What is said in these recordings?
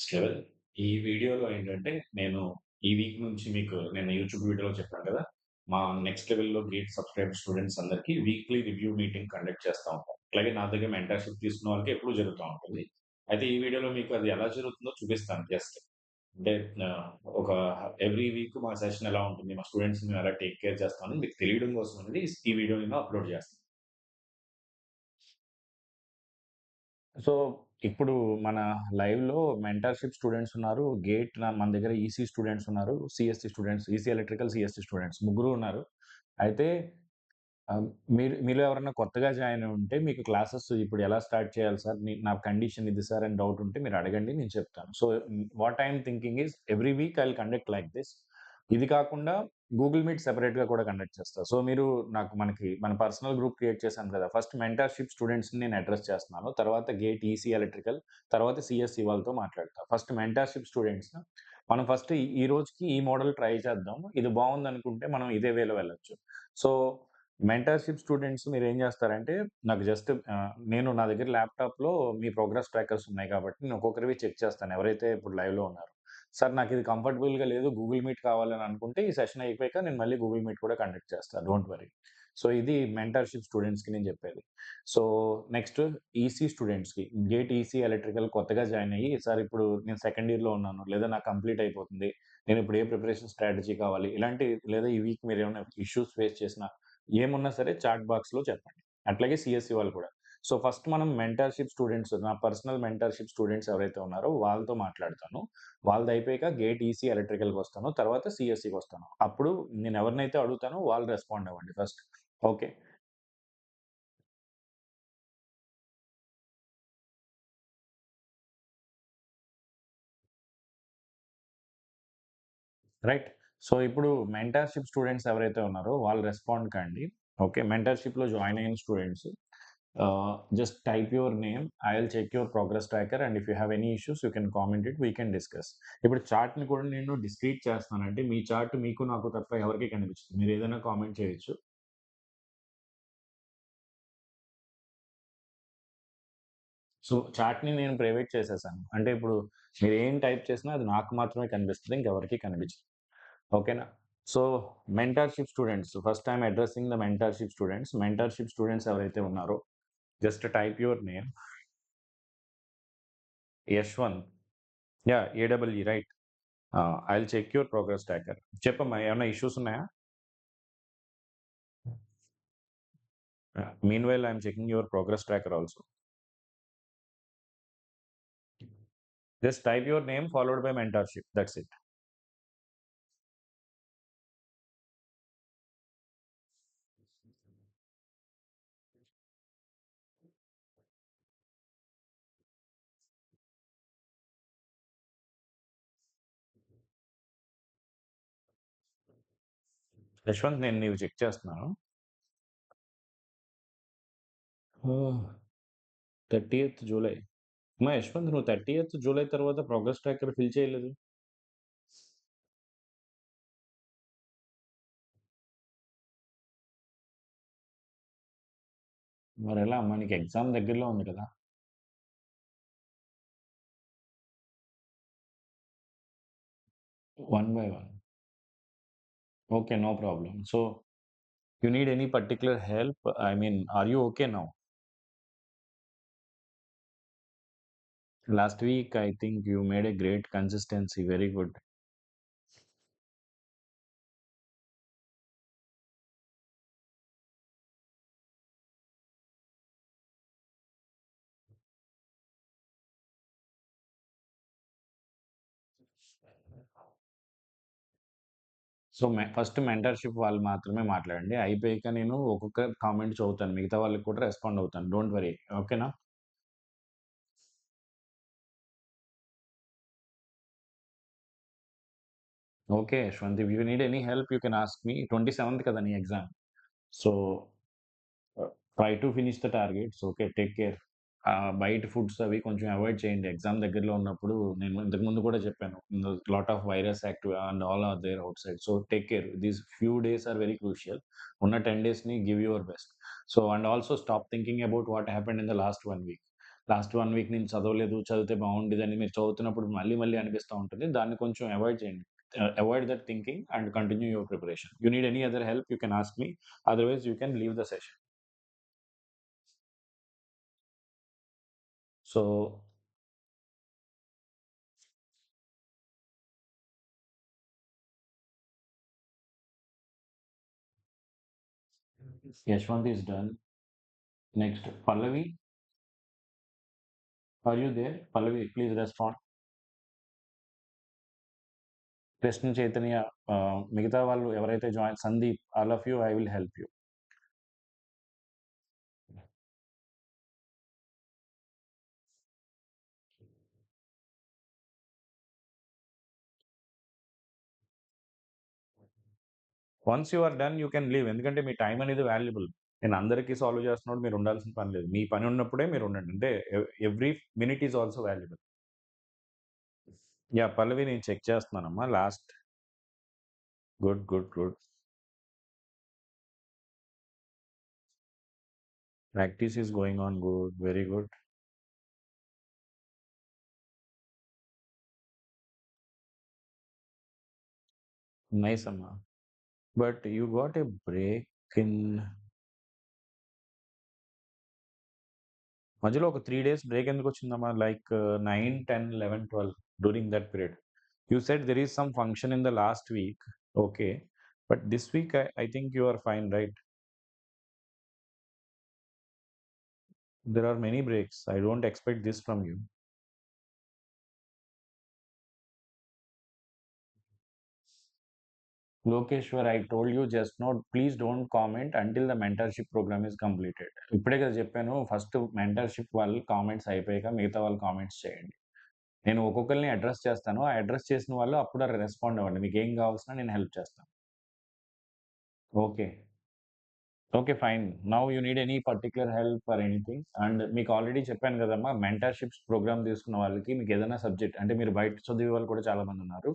Next level. ఈ వీడియోలో ఏంటంటే, నేను ఈ వీక్ నుంచి మీకు నేను యూట్యూబ్ వీడియోలో చెప్పాను కదా! మా నెక్స్ట్ లెవెల్‌లో గేట్ సబ్‌స్క్రైబ్ స్టూడెంట్స్ అందరికి వీక్లీ రివ్యూ మీటింగ్ కండక్ట్ చేస్తా ఉంటాం. అట్లాగే నా దగ్గర మెంటర్‌షిప్ తీసుకున్న వాళ్ళకి ఎప్పుడూ జరుగుతా ఉంటుంది. అయితే ఈ వీడియోలో మీకు అది ఎలా జరుగుతుందో చూపిస్తాను జస్ట్. అంటే ఆహ్, ఒక ఎవ్రీ వీక్ మా సెషన్ ఎలా ఉంటుంది, మా స్టూడెంట్స్‌ని మేము ఎలా టేక్ కేర్ చేస్తామని మీకు తెలియడం కోసం అనేది ఈ వీడియో నేను అప్‌లోడ్ చేస్తాను. సో, ఇప్పుడు మన లైవ్‌లో మెంటర్‌షిప్ స్టూడెంట్స్ ఉన్నారు. మన దగ్గర ఈసీ స్టూడెంట్స్ ఉన్నారు. CSC students, EC electrical, CSC students ముగ్గురు ఉన్నారు. అయితే ఆహ్, మీలో ఎవరైనా కొత్తగా జాయిన్ అయ్యి ఉంటే మీకు క్లాసెస్ ఇప్పుడు ఎలా స్టార్ట్ చేయాలి సార్? నా కండిషన్ ఇది సార్ అని డౌట్ ఉంటే మీరు అడగండి, నేను చెప్తాను. So, what I am thinking is every week I will conduct like this. ఇది కాకుండా గూగుల్ మీట్ సెపరేట్‌గా కూడా కండక్ట్ చేస్తా. సో, మీరు మన పర్సనల్ గ్రూప్ క్రియేట్ చేశాను కదా! ఫస్ట్ మెంటర్‌షిప్ స్టూడెంట్స్‌ని నేను అడ్రెస్ చేస్తున్నాను. తర్వాత గేట్ ఈసీ ఎలక్ట్రికల్, తర్వాత సీఎస్‌సి వాళ్ళతో మాట్లాడతా. ఫస్ట్ మెంటర్‌షిప్ స్టూడెంట్స్ మనం ఫస్ట్ ఈ రోజుకి ఈ మోడల్ ట్రై చేద్దాం. ఇది బావుందనుకుంటే మనం ఇదే వేలో వెళ్ళొచ్చు. సో, మెంటర్‌షిప్ స్టూడెంట్స్ మీరేం జేస్తారంటే, నాకు జస్ట్ నేను నా దగ్గర ల్యాప్‌టాప్‌లో మీ ప్రోగ్రెస్ ట్రాకర్స్ ఉన్నాయి కాబట్టి, నేను ఒక్కొక్కరివి చెక్ చేస్తాను. ఎవరైతే ఇప్పుడు లైవ్‌లో ఉన్నారో. సార్ నాకిది కంఫర్టబుల్‌గా లేదు. గూగుల్ మీట్ కావాలని అనుకుంటే, ఈ సెషన్ అయిపోయాక నేను మళ్ళీ గూగుల్ మీట్ కూడా కండక్ట్ చేస్తా. Don't worry. సో, ఇది మెంటర్‌షిప్ స్టూడెంట్స్‌కి నేను జెప్పేది. సో, నెక్స్ట్ ఈసీ స్టూడెంట్స్‌కి. గేట్ ఈసీ ఎలక్ట్రికల్ కొత్తగా జాయిన్ అయ్యి, సార్ ఇప్పుడు నేను సెకండ్ ఇయర్‌లో ఉన్నాను. లేదా నాకు కంప్లీట్ అయిపోతుంది. నేనిప్పుడు ఏ ప్రిపరేషన్ స్ట్రాటజీ కావాలి? ఇలాంటి లేదా ఈ వీక్ మీరేమైనా ఇష్యూస్ ఫేస్ చేసినా ఏమున్నా సరే చాట్ బాక్స్‌లో చెప్పండి. అట్లాగే సీఎస్‌సి వాళ్ళు కూడా. సో, ఫస్ట్ మనం మెంటర్‌షిప్ స్టూడెంట్స్ నా పర్సనల్ మెంటర్‌షిప్ స్టూడెంట్స్ ఎవరైతే ఉన్నారో వాళ్ళతో మాట్లాడతాను. వాళ్ళదయిపోయాక గేట్ ఈసీ ఎలక్ట్రికల్‌కొస్తాను. తర్వాత సీఎస్‌సికొస్తాను. అప్పుడు నేనెవరినైతే అడుగుతానో వాళ్ళు రెస్పాండ్ అవ్వండి ఫస్ట్. ఓకే. రైట్. సో, ఇప్పుడు మెంటర్‌షిప్ స్టూడెంట్స్ ఎవరైతే ఉన్నారో వాళ్ళు రెస్పాండ్ కండి. ఓకే. మెంటర్‌షిప్‌లో జాయిన్ అయిన students just type your name. I will check your progress tracker and if you have any issues you can comment it. We can discuss. ఇప్పుడు చాట్‌ని కూడా నేను డిస్క్రీట్ చేస్తున్నాను. అంటే మీ చాట్ మీకు నాకు తప్ప ఎవరికీ కనిపించదు. మీరేదైనా కామెంట్ చేయొచ్చు. సో, చాట్‌ని నేను ప్రైవేట్ చేసేసాను. అంటే ఇప్పుడు మీరేం టైప్ చేసినా అది నాకు మాత్రమే కనిపిస్తది. ఇంకెవరికీ కనిపించదు. ఓకేనా? So, mentorship students first I'm addressing the mentorship students. Mentorship students ఎవరైతే ఉన్నారో just type your name. Yashwanth. Yeah! ఏడబ్ల్‌ఈ right. I will check your progress tracker. చెప్పమ్మా ఏమన్నా ఇష్యూస్ ఉన్నాయా? Meanwhile I am checking your progress tracker also. Just type your name followed by mentorship. That's it. Yashwanth నేను నీవి check చేస్తున్నాను. Oh! 30థ్ July. అమ్మా యశ్వంత్ నువ్వు 30థ్ జూలై తర్వాత ప్రోగ్రెస్ ట్రాకర్ ఫిల్ చేయలేదు. మరెలా అమ్మా? నీకు ఎగ్జామ్ దగ్గరలో ఉంది కదా! One by one. Okay. No problem. So, you need any particular help? I mean are you okay now? Last week, I think you made a great consistency. Very good. So, first mentorship వాళ్ళు మాత్రమే మాట్లాడండి. అయిపోయాక నేను ఒక్కొక్క comment చదువుతాను. మిగతా వాళ్ళకి కూడా రెస్పాండ్ అవుతాను. Don't worry. ఓకేనా? Okay. Yashwant, if you need any help you can ask me. 27థ్ కదా నీ exam. So, try to finish the targets. Okay. Take care. బయట ఫుడ్స్ అవి కొంచెం అవాయిడ్ చేయండి. ఎగ్జామ్ దగ్గరలో ఉన్నప్పుడు నేను ఇంతకు ముందు కూడా చెప్పాను. Lot of virus active and all are there outside. So, take care. These few days are very crucial. ఉన్న 10 డేస్‌ని give your best. So, and also stop thinking about what happened in the last 1 week. Last 1 week నేను చదవలేదు, చదివితే బాగుండేదని మీరు చదువుతున్నప్పుడు మళ్ళీ మళ్ళీ అనిపిస్తా ఉంటుంది. దాన్ని కొంచెం అవాయిడ్ చేయండి. Avoid that thinking and continue your preparation. You need any other help you can ask me. Otherwise you can leave the session. So, Yashwant is done. Next, Pallavi, are you there? Pallavi, please respond. Krishna Chaitanya, మిగతా వాళ్ళు ఎవరైతే join Sandeep, all of you I will help you. Once you are done you can leave. ఎందుకంటే మీ time అనేది valuable. నేను అందరికీ solve చేస్తున్నప్పుడు మీరు ఉండాల్సిన పని లేదు. మీ పని ఉన్నప్పుడే మీరు ఉండండి. అంటే every minute is also valuable. Yeah! Pallavi నేను చెక్ చేస్తున్నానమ్మా. Last good, good, good. Practice is going on good. Very good. Nice అమ్మా. But you got a break in మధ్యలో ఒక 3 డేస్ బ్రేక్ ఎందుకొచ్చిందమ్మా? Like 9, 10, 11, 12 during that period. You said there is some function in the last week. Okay. But this week, I think you are fine, right? There are many breaks. I don't expect this from you. Lokeshwar, I told you just now, please don't comment until the mentorship program is completed. ఇప్పుడే కదా చెప్పాను, first mentorship వాళ్ళు comments అయిపోయాక మిగతా వాళ్ళు comments చేయండి. నేను ఒక్కొక్కరిని అడ్రస్ చేస్తాను. ఆ అడ్రస్ చేసిన వాళ్ళు అప్పుడు రెస్పాండ్ అవ్వండి. మీకు ఏం కావాల్సిన నేను హెల్ప్ చేస్తాను. Okay. Okay. Fine. Now you need any particular help or anything? And మీకు ఆల్రెడీ చెప్పాను కదమ్మా! మెంటర్‌షిప్స్ ప్రోగ్రామ్ తీసుకున్న వాళ్ళకి మీకేదైనా సబ్జెక్ట్ అంటే మీరు బయట చదివే వాళ్ళు కూడా చాలా మందున్నారు.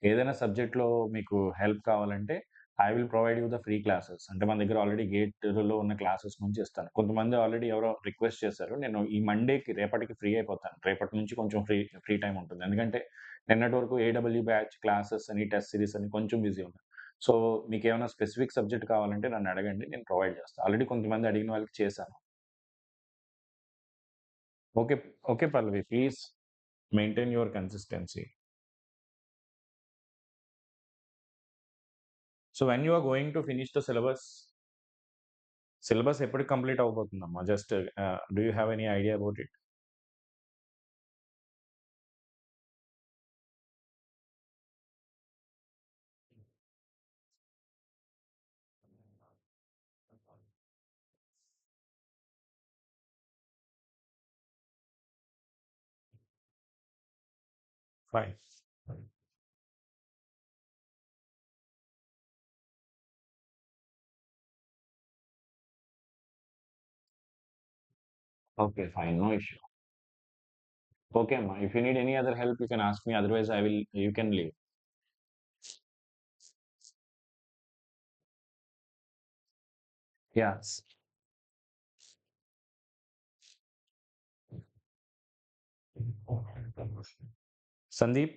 ఏదైనా సబ్జెక్ట్‌లో మీకు హెల్ప్ కావాలంటే I will provide you the free classes. అంటే మన దగ్గర ఆల్రెడీ గేట్‌లో ఉన్న క్లాసెస్ నుంచి ఇస్తాను. కొంతమంది ఆల్రెడీ ఎవరో రిక్వెస్ట్ చేశారు. నేను ఈ మండేకి రేపటికి ఫ్రీ అయిపోతాను. రేపటి నుంచి కొంచెం ఫ్రీ ఫ్రీ టైమ్ ఉంటుంది. ఎందుకంటే నిన్నటి వరకు ఏడబ్ల్యూ బ్యాచ్ క్లాసెస్ అని, టెస్ట్ సిరీస్ అని కొంచెం బిజీ ఉన్నా. సో, మీకేమైనా స్పెసిఫిక్ సబ్జెక్ట్ కావాలంటే నన్నడగండి. నేను ప్రొవైడ్ చేస్తా. ఆల్రెడీ కొంతమంది అడిగిన వాళ్ళకి చేశాను. Okay. Okay Pallavi. Please maintain your consistency. So, when you are going to finish the syllabus? Syllabus ఎప్పటికి కంప్లీట్ అవ్వబోతుందమ్మా? Just do you have any idea about it? Fine. Okay. Fine. No issue. Okay అమ్మా. If you need any other help you can ask me. Otherwise you can leave. Yeah! Sandeep?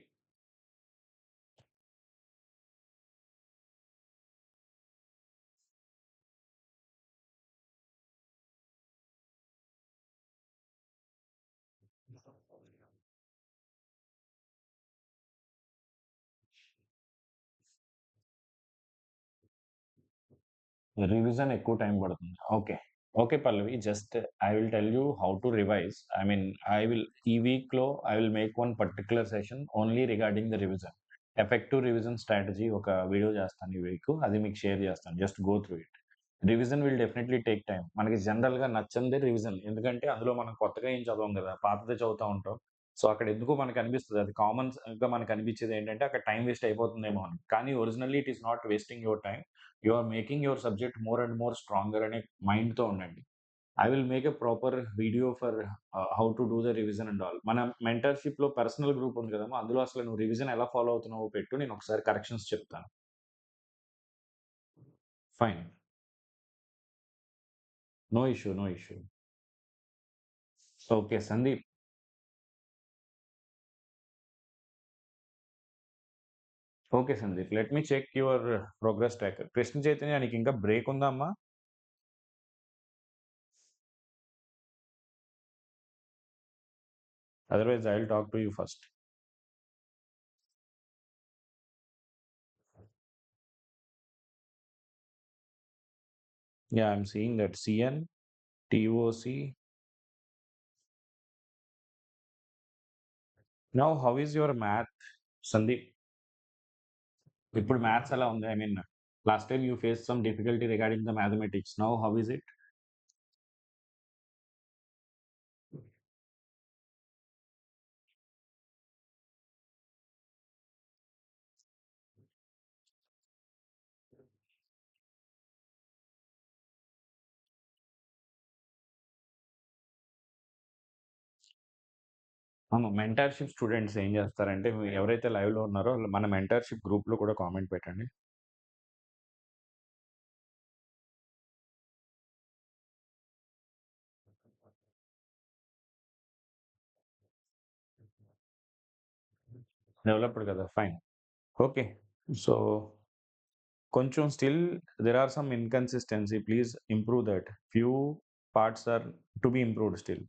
Revision ఎక్కువ time పడుతుంది. Okay. Okay Pallavi. Just I will tell you how to revise. I mean I will ఈ వీక్‌లో I will make one particular session only regarding the revision. Effective revision strategy ఒక video చేస్తాను ఈ week. అది మీకు share చేస్తాను. Just go through it. Revision will definitely take time. మనకి జనరల్‌గా నచ్చనిదే రివిజన్. ఎందుకంటే అందులో మనం కొత్తగా ఏం చదవం గదా! పాతదే చదువుతా ఉంటాం. సో, అక్కడ ఎందుకో మనకనిపిస్తది. అది కామన్స్‌గా మనకనిపించేదేంటంటే అక్కడ టైమ్ వేస్ట్ అయిపోతుందేమో అని. కానీ originally it is not wasting your time. You are making your subject more and more stronger అనే మైండ్‌తో ఉండండి. I will make a proper video for how to do the revision and all. మన మెంటర్‌షిప్‌లో personal group ఉంది కదమ్మా! అందులో అసలు నువ్వు రివిజన్ ఎలా ఫాలో అవుతున్నావో పెట్టు. నేను ఒకసారి కరెక్షన్స్ చెప్తాను. Fine. No issue. No issue. Okay. Sandeep. Okay Sandeep. Let me check your progress tracker. Krishna Chaitanya నీకింకా బ్రేక్ ఉందా అమ్మా? Otherwise I will talk to you first. Yeah, I'm seeing that CN, TOC. Now, how is your math, Sandeep? ఇప్పుడు maths ఎలా ఉంది? I mean last time you face some difficulty regarding the mathematics. Now how is it? అవును. Mentorship students ఏం చేస్తారంటే, ఎవరైతే లైవ్‌లో ఉన్నారో మన మెంటర్‌షిప్ గ్రూప్‌లో కూడా కామెంట్ పెట్టండి. డెవలప్డ్ కదా! ఫైన్. ఓకే. సో, కొంచెం still there are some inconsistency. Please improve that. Few parts are to be improved still.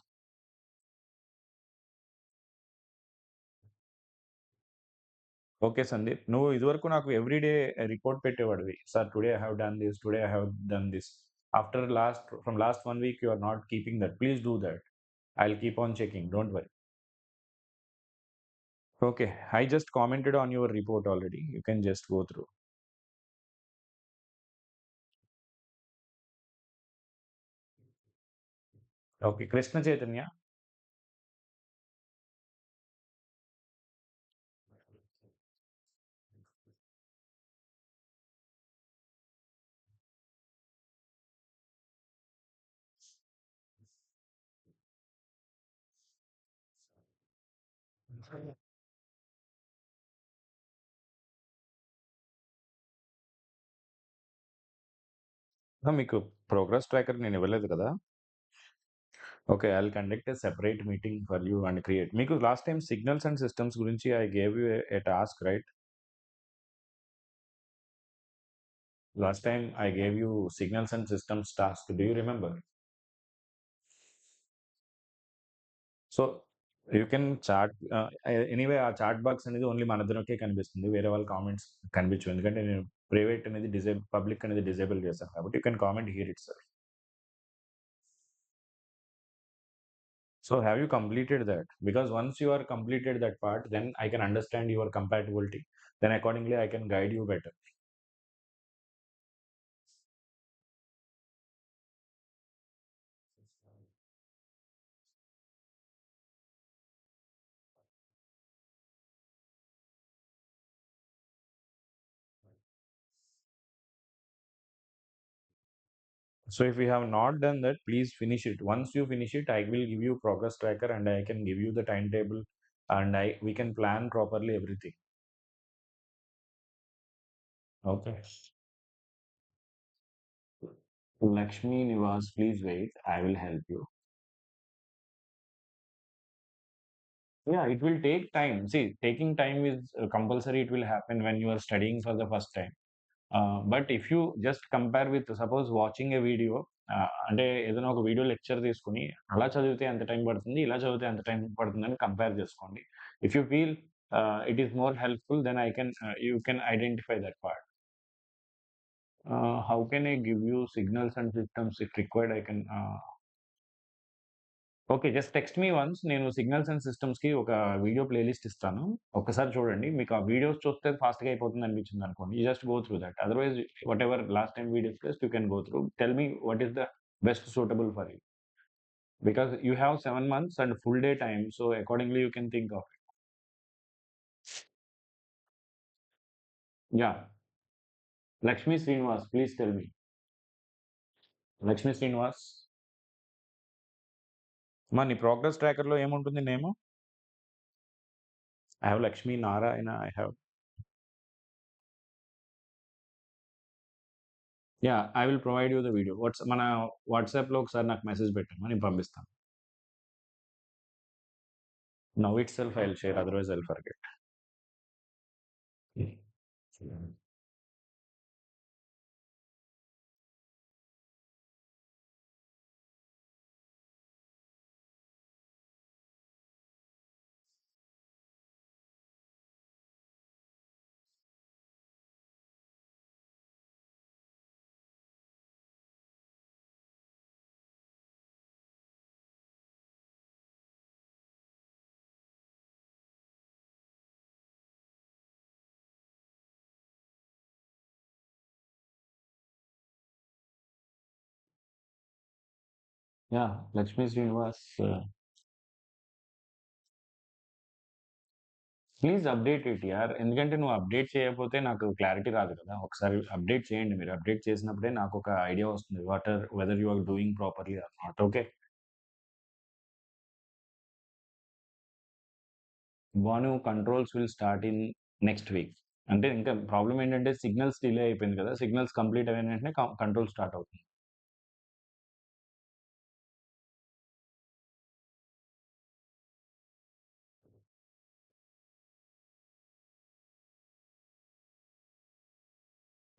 Okay Sandeep. నువ్వు ఇదివరకు నాకు ఎవ్రీ డే రిపోర్ట్ పెట్టేవాడివి. Sir today I have done this, today I have done this. After last 1 week you are not keeping that. Please do that. I will keep on checking. Don't worry. Okay. I just commented on your report already. You can just go through. Okay. Krishna Chaitanya. మీకు progress tracker నేను ఇవ్వలేదు కదా! Okay. I will conduct a separate meeting for you and create. మీకు last time signals and systems గురించి I gave you a task right? Last time I gave you signals and systems task. Do you remember? So, you can chat anyway ఆ chat box అనేది only మనిద్దరికే కనిపిస్తుంది. వేరే వాళ్ళ comments కనిపించవు. ఎందుకంటే నేను ప్రైవేట్ అనేది పబ్లిక్ అనేది డిజేబుల్ చేశాను కాబట్టి you can comment here itself. So, have you completed that? Because once you are completed that part, then I can understand your compatibility. Then accordingly I can guide you better. So, if you have not done that, please finish it. Once you finish it, I will give you progress tracker and I can give you the timetable and we can plan properly everything. Okay. Lakshmi Nivas, please wait. I will help you. Yeah, it will take time. See, taking time is compulsory. It will happen when you are studying for the first time. But if you just compare with suppose watching a video, అంటే ఏదైనా ఒక video lecture తీసుకొని అలా చదివితే ఎంత time పడుతుంది, ఇలా చదివితే ఎంత టైం పడుతుందని కంపేర్ చేసుకోండి. If you feel it is more helpful then you can identify that part. How can I give you signals and systems if required I can okay. Just text me once. నేను signals and సిస్టమ్స్‌కి ఒక video playlist ఇస్తాను. ఒక్కసారి చూడండి. మీకు ఆ videos చూస్తే ఫాస్ట్‌గా అయిపోతుంది అనిపించిందనుకోండి. You just go through that. Otherwise whatever last time we discussed you can go through. Tell me what is the best suitable for you. Because you have 7 months and full day time. So, accordingly you can think of it. Yeah! Lakshmi Srinivas please tell me. Lakshmi Srinivas. అమ్మా నీ progress ట్రాకర్‌లో ఏముంటుంది name? I have Lakshmi Narayana. I have yeah! I will provide you the video. మన వాట్సాప్‌లో ఒకసారి నాకు message పెట్టమ్మా. నేను పంపిస్తాను. Now itself I'll share, otherwise I'll forget. Yeah, Lakshmi Srinivas, please update it యార్. ఎందుకంటే నువ్వు అప్డేట్ చేయకపోతే నాకు క్లారిటీ రాదు కదా. ఒకసారి అప్డేట్ చేయండి మీరు. అప్డేట్ చేసినప్పుడే నాకు ఒక ఐడియా వస్తుంది. Whether you are doing properly or not. Okay. Bhanu, controls will start in next week. అంటే ఇంకా ప్రాబ్లం ఏంటంటే సిగ్నల్స్ డిలే అయిపోయింది కదా. సిగ్నల్స్ కంప్లీట్ అయిన వెంటనే కంట్రోల్ స్టార్ట్ అవుతుంది.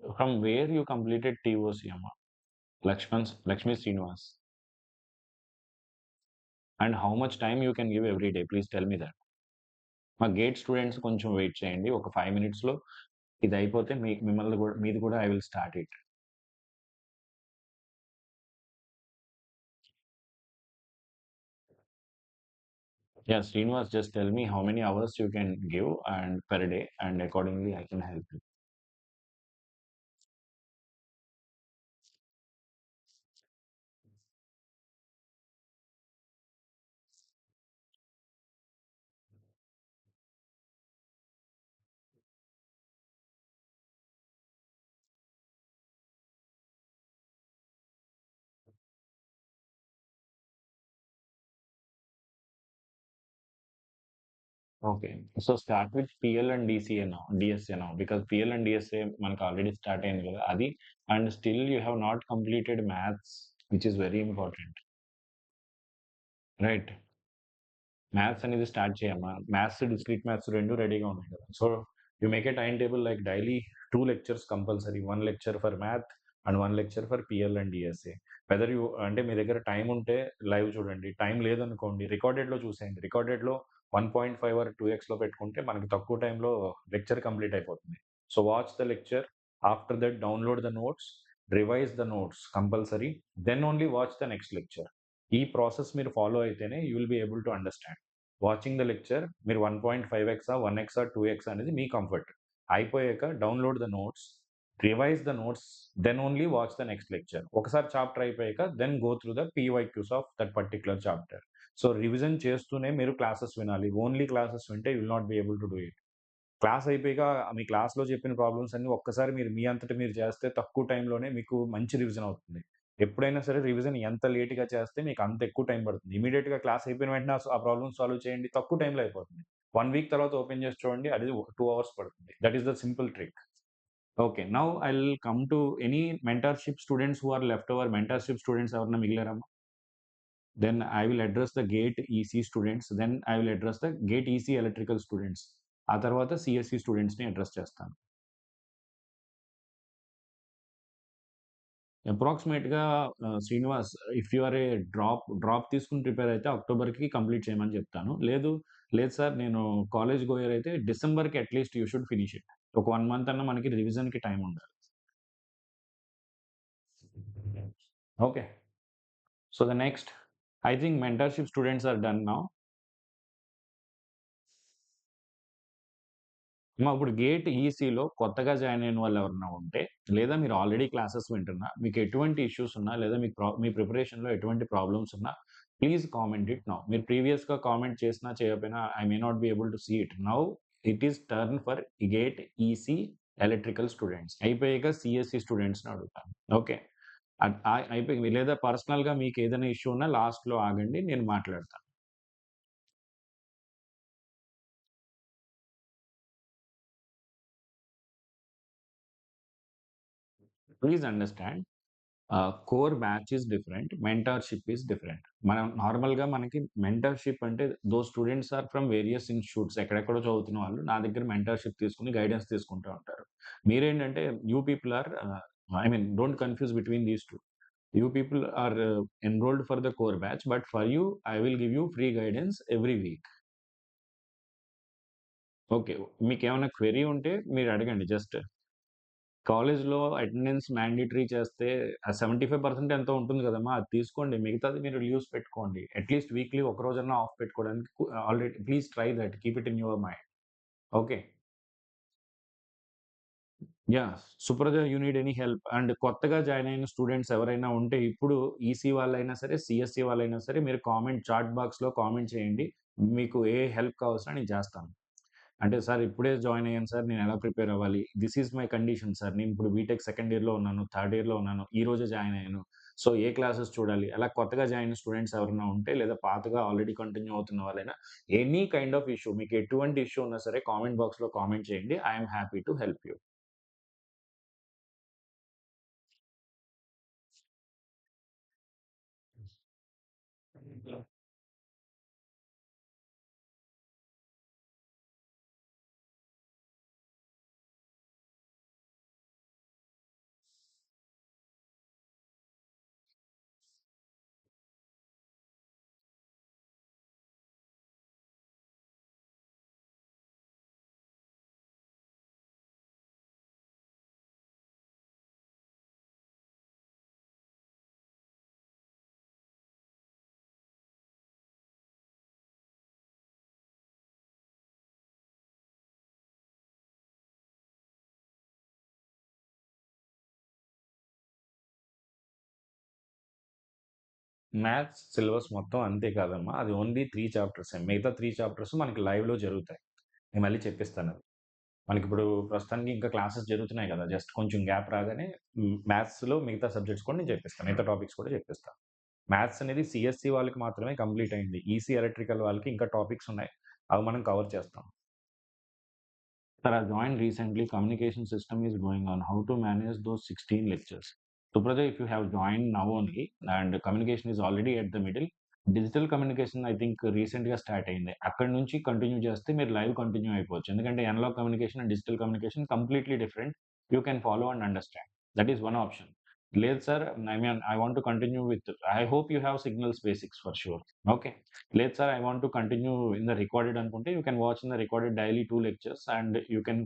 ఫ్రమ్ వేర్ యూ కంప్లీటెడ్ టీఓసి అమ్మ? Lakshmi Srinivas. And how much time you can give every day? Please tell me that. మా గేట్ స్టూడెంట్స్ కొంచెం వెయిట్ చేయండి. ఒక 5 minutes ఇది అయిపోతే మిమ్మల్ని కూడా, మీది కూడా I will start it. Yeah, Srinivas, just tell me how many hours you can give and per day, and accordingly I can help you. Okay, so start with PL and DSA now, because PL and DSA మనకు already start అయింది కదా అది, and still you have not completed maths, which is very important, right? Maths అనేది start చేయమ్మా. Maths, discrete maths రెండు రెడీగా ఉన్నాయి కదా. So you make a time table like daily 2 lectures compulsory, 1 lecture for math and 1 lecture for PL and DSA. Whether you అంటే మీ దగ్గర time ఉంటే లైవ్ చూడండి, టైం లేదనుకోండి రికార్డెడ్లో చూసేయండి. రికార్డెడ్లో 1.5 or 2x పెట్టుకుంటే మనకి తక్కువ టైంలో లెక్చర్ కంప్లీట్ అయిపోతుంది. So watch the lecture, after that download the notes, revise the notes compulsory, then only watch the next lecture. ఈ ప్రాసెస్ మీరు ఫాలో అయితేనే you will be able to understand. Watching the lecture మీరు 1.5x, 1x, 2x అనేది మీ comfort. అయిపోయాక download the notes, revise the notes, then only watch the next lecture. ఒకసారి chapter అయిపోయాక then go through the PYQs of that particular chapter. So revision చేస్తూనే మీరు classes వినాలి. Only classes వింటే you will not be able to do it. Class అయిపోయాక మీ క్లాస్లో చెప్పిన problems అన్ని ఒక్కసారి మీరు మీ అంతటి మీరు చేస్తే తక్కువ టైంలోనే మీకు మంచి రివిజన్ అవుతుంది. ఎప్పుడైనా సరే రివిజన్ ఎంత లేట్గా చేస్తే మీకు అంత ఎక్కువ టైం పడుతుంది. ఇమీడియట్గా క్లాస్ అయిపోయిన వెంటనే ఆ ప్రాబ్లమ్ సాల్వ్ చేయండి, తక్కువ టైంలో అయిపోతుంది. 1 week తర్వాత ఓపెన్ చేసి చూడండి, అది 2 hours పడుతుంది. That is the simple trick. Okay, now I will come to any mentorship students who are left over. Mentorship students ఎవరన్నా మిగిలారమ్మా? Then I will address the GATE EC students, then I will address the GATE EC electrical students. ఆ తర్వాత CSC స్టూడెంట్స్ని address చేస్తాను. అప్రాక్సిమేట్‌గా Srinivas, if you are a drop తీసుకొని prepare అయితే అక్టోబర్‌కి కంప్లీట్ చేయమని చెప్తాను. లేదు సార్ నేను కాలేజ్ గోయర్ అయితే డిసెంబర్‌కి at least you should finish it. ఒక 1 మంత్ అన్నా మనకి రివిజన్‌కి టైం ఉండాలి. Okay. So the next, I think mentorship students are done now. ఇప్పుడు గేట్ ఈసీలో కొత్తగా జాయిన్ అయిన వాళ్ళు ఎవరైనా ఉంటే, లేదా మీరు ఆల్రెడీ క్లాసెస్ వింటున్నా, మీకు ఎటువంటి ఇష్యూస్ ఉన్నా, లేదా మీకు మీ ప్రిపరేషన్‌లో ఎటువంటి ప్రాబ్లమ్స్ ఉన్నా, ప్లీజ్ కామెంట్ ఇట్ నౌ. మీరు ప్రీవియస్‌గా కామెంట్ చేసినా, చేయకపోయినా I may not be able to see it. Now it is turn for GATE EC electrical students. అయిపోయాక సిఎస్సి స్టూడెంట్స్‌ని అడుగుతాను. ఓకే. అయిపోయింది. లేదా పర్సనల్‌గా మీకు ఏదైనా ఇష్యూ ఉన్నా లాస్ట్‌లో ఆగండి, నేను మాట్లాడతాను. Please understand. Core batch is different. Mentorship is different. మనం నార్మల్‌గా మనకి మెంటార్‌షిప్ అంటే those students are from various institutes ఎక్కడెక్కడో చదువుతున్న వాళ్ళు నా దగ్గర మెంటార్‌షిప్ తీసుకొని గైడెన్స్ తీసుకుంటూ ఉంటారు. మీరేంటంటే you people are I mean don't confuse between these 2. You people are enrolled for the core batch, but for you, I will give you free guidance every week. Okay. మీకేమన్నా query ఉంటే మీరు అడగండి just. కాలేజ్‌లో attendance mandatory చేస్తే ఆ 75% ఎంతో ఉంటుంది కదమ్మా! అది తీసుకోండి. మిగతాది మీరు లీవ్స్ పెట్టుకోండి. అట్‌లీస్ట్ వీక్లీ ఒక రోజన్నా ఆఫ్ పెట్టుకోవడానికి already please try that. Keep it in your mind. Okay. Yeah! Supraja you need any help and కొత్తగా జాయిన్ అయిన స్టూడెంట్స్ ఎవరైనా ఉంటే ఇప్పుడు ఈసీ వాళ్ళైనా సరే, సీఎస్‌సి వాళ్ళైనా సరే మీరు చాట్ బాక్స్‌లో కామెంట్ చేయండి. మీకు ఏ హెల్ప్ కావాల్సినా నేను చేస్తాను. అంటే సార్ ఇప్పుడే జాయిన్ అయ్యాను సార్. నేను ఎలా ప్రిపేర్ అవ్వాలి? This is my condition sir. నేను ఇప్పుడు బీటెక్ సెకండ్ ఇయర్‌లో ఉన్నాను. థర్డ్ ఇయర్‌లో ఉన్నాను. ఈ రోజే జాయిన్ అయ్యాను. సో, ఏ క్లాసెస్ చూడాలి? అలా కొత్తగా జాయిన్ అయిన స్టూడెంట్స్ ఎవరైనా ఉంటే లేదా పాతగా ఆల్రెడీ కంటిన్యూ అవుతున్న వాళ్ళైనా ఎనీ కైండ్ ఆఫ్ ఇష్యూ మీకు ఎటువంటి ఇష్యూ ఉన్నా సరే కామెంట్ బాక్స్‌లో కామెంట్ చేయండి. I am happy to help you. Maths syllabus మొత్తం అంతే కాదమ్మా! అది ఓన్లీ 3 చాప్టర్సే. మిగతా 3 చాప్టర్స్ మనకి లైవ్‌లో జరుగుతాయి. నేను మళ్ళీ చెప్పిస్తానది. మనకిప్పుడు ప్రస్తుతానికి ఇంకా క్లాసెస్ జరుగుతున్నాయి గదా! జస్ట్ కొంచెం గ్యాప్ రాగానే మ్యాథ్స్‌లో మిగతా సబ్జెక్ట్స్ కూడా నేను చెప్పిస్తాను. మిగతా టాపిక్స్ కూడా చెప్పిస్తాను. మ్యాథ్స్ అనేది సీఎస్‌సి వాళ్ళకి మాత్రమే కంప్లీట్ అయింది. ఈసీ ఎలక్ట్రికల్ వాళ్ళకి ఇంకా టాపిక్స్ ఉన్నాయి. అవి మనం కవర్ చేస్తాం. Sir, I joined recently. Communication system is going on. How to manage those 16 lectures? So, brother, if you have joined now only and communication is already at the middle, digital communication I think రీసెంట్‌గా start అయింది. అక్కడి నుంచి continue చేస్తే మీరు live continue అయిపోవచ్చు. ఎందుకంటే analogue communication and digital communication completely different. You can follow and understand. That is one option. లేదు sir I mean I want to continue with I hope you have signals basics for sure. Okay. లేదు sir I want to continue in the recorded అనుకుంటే you can watch in the recorded daily 2 lectures and you can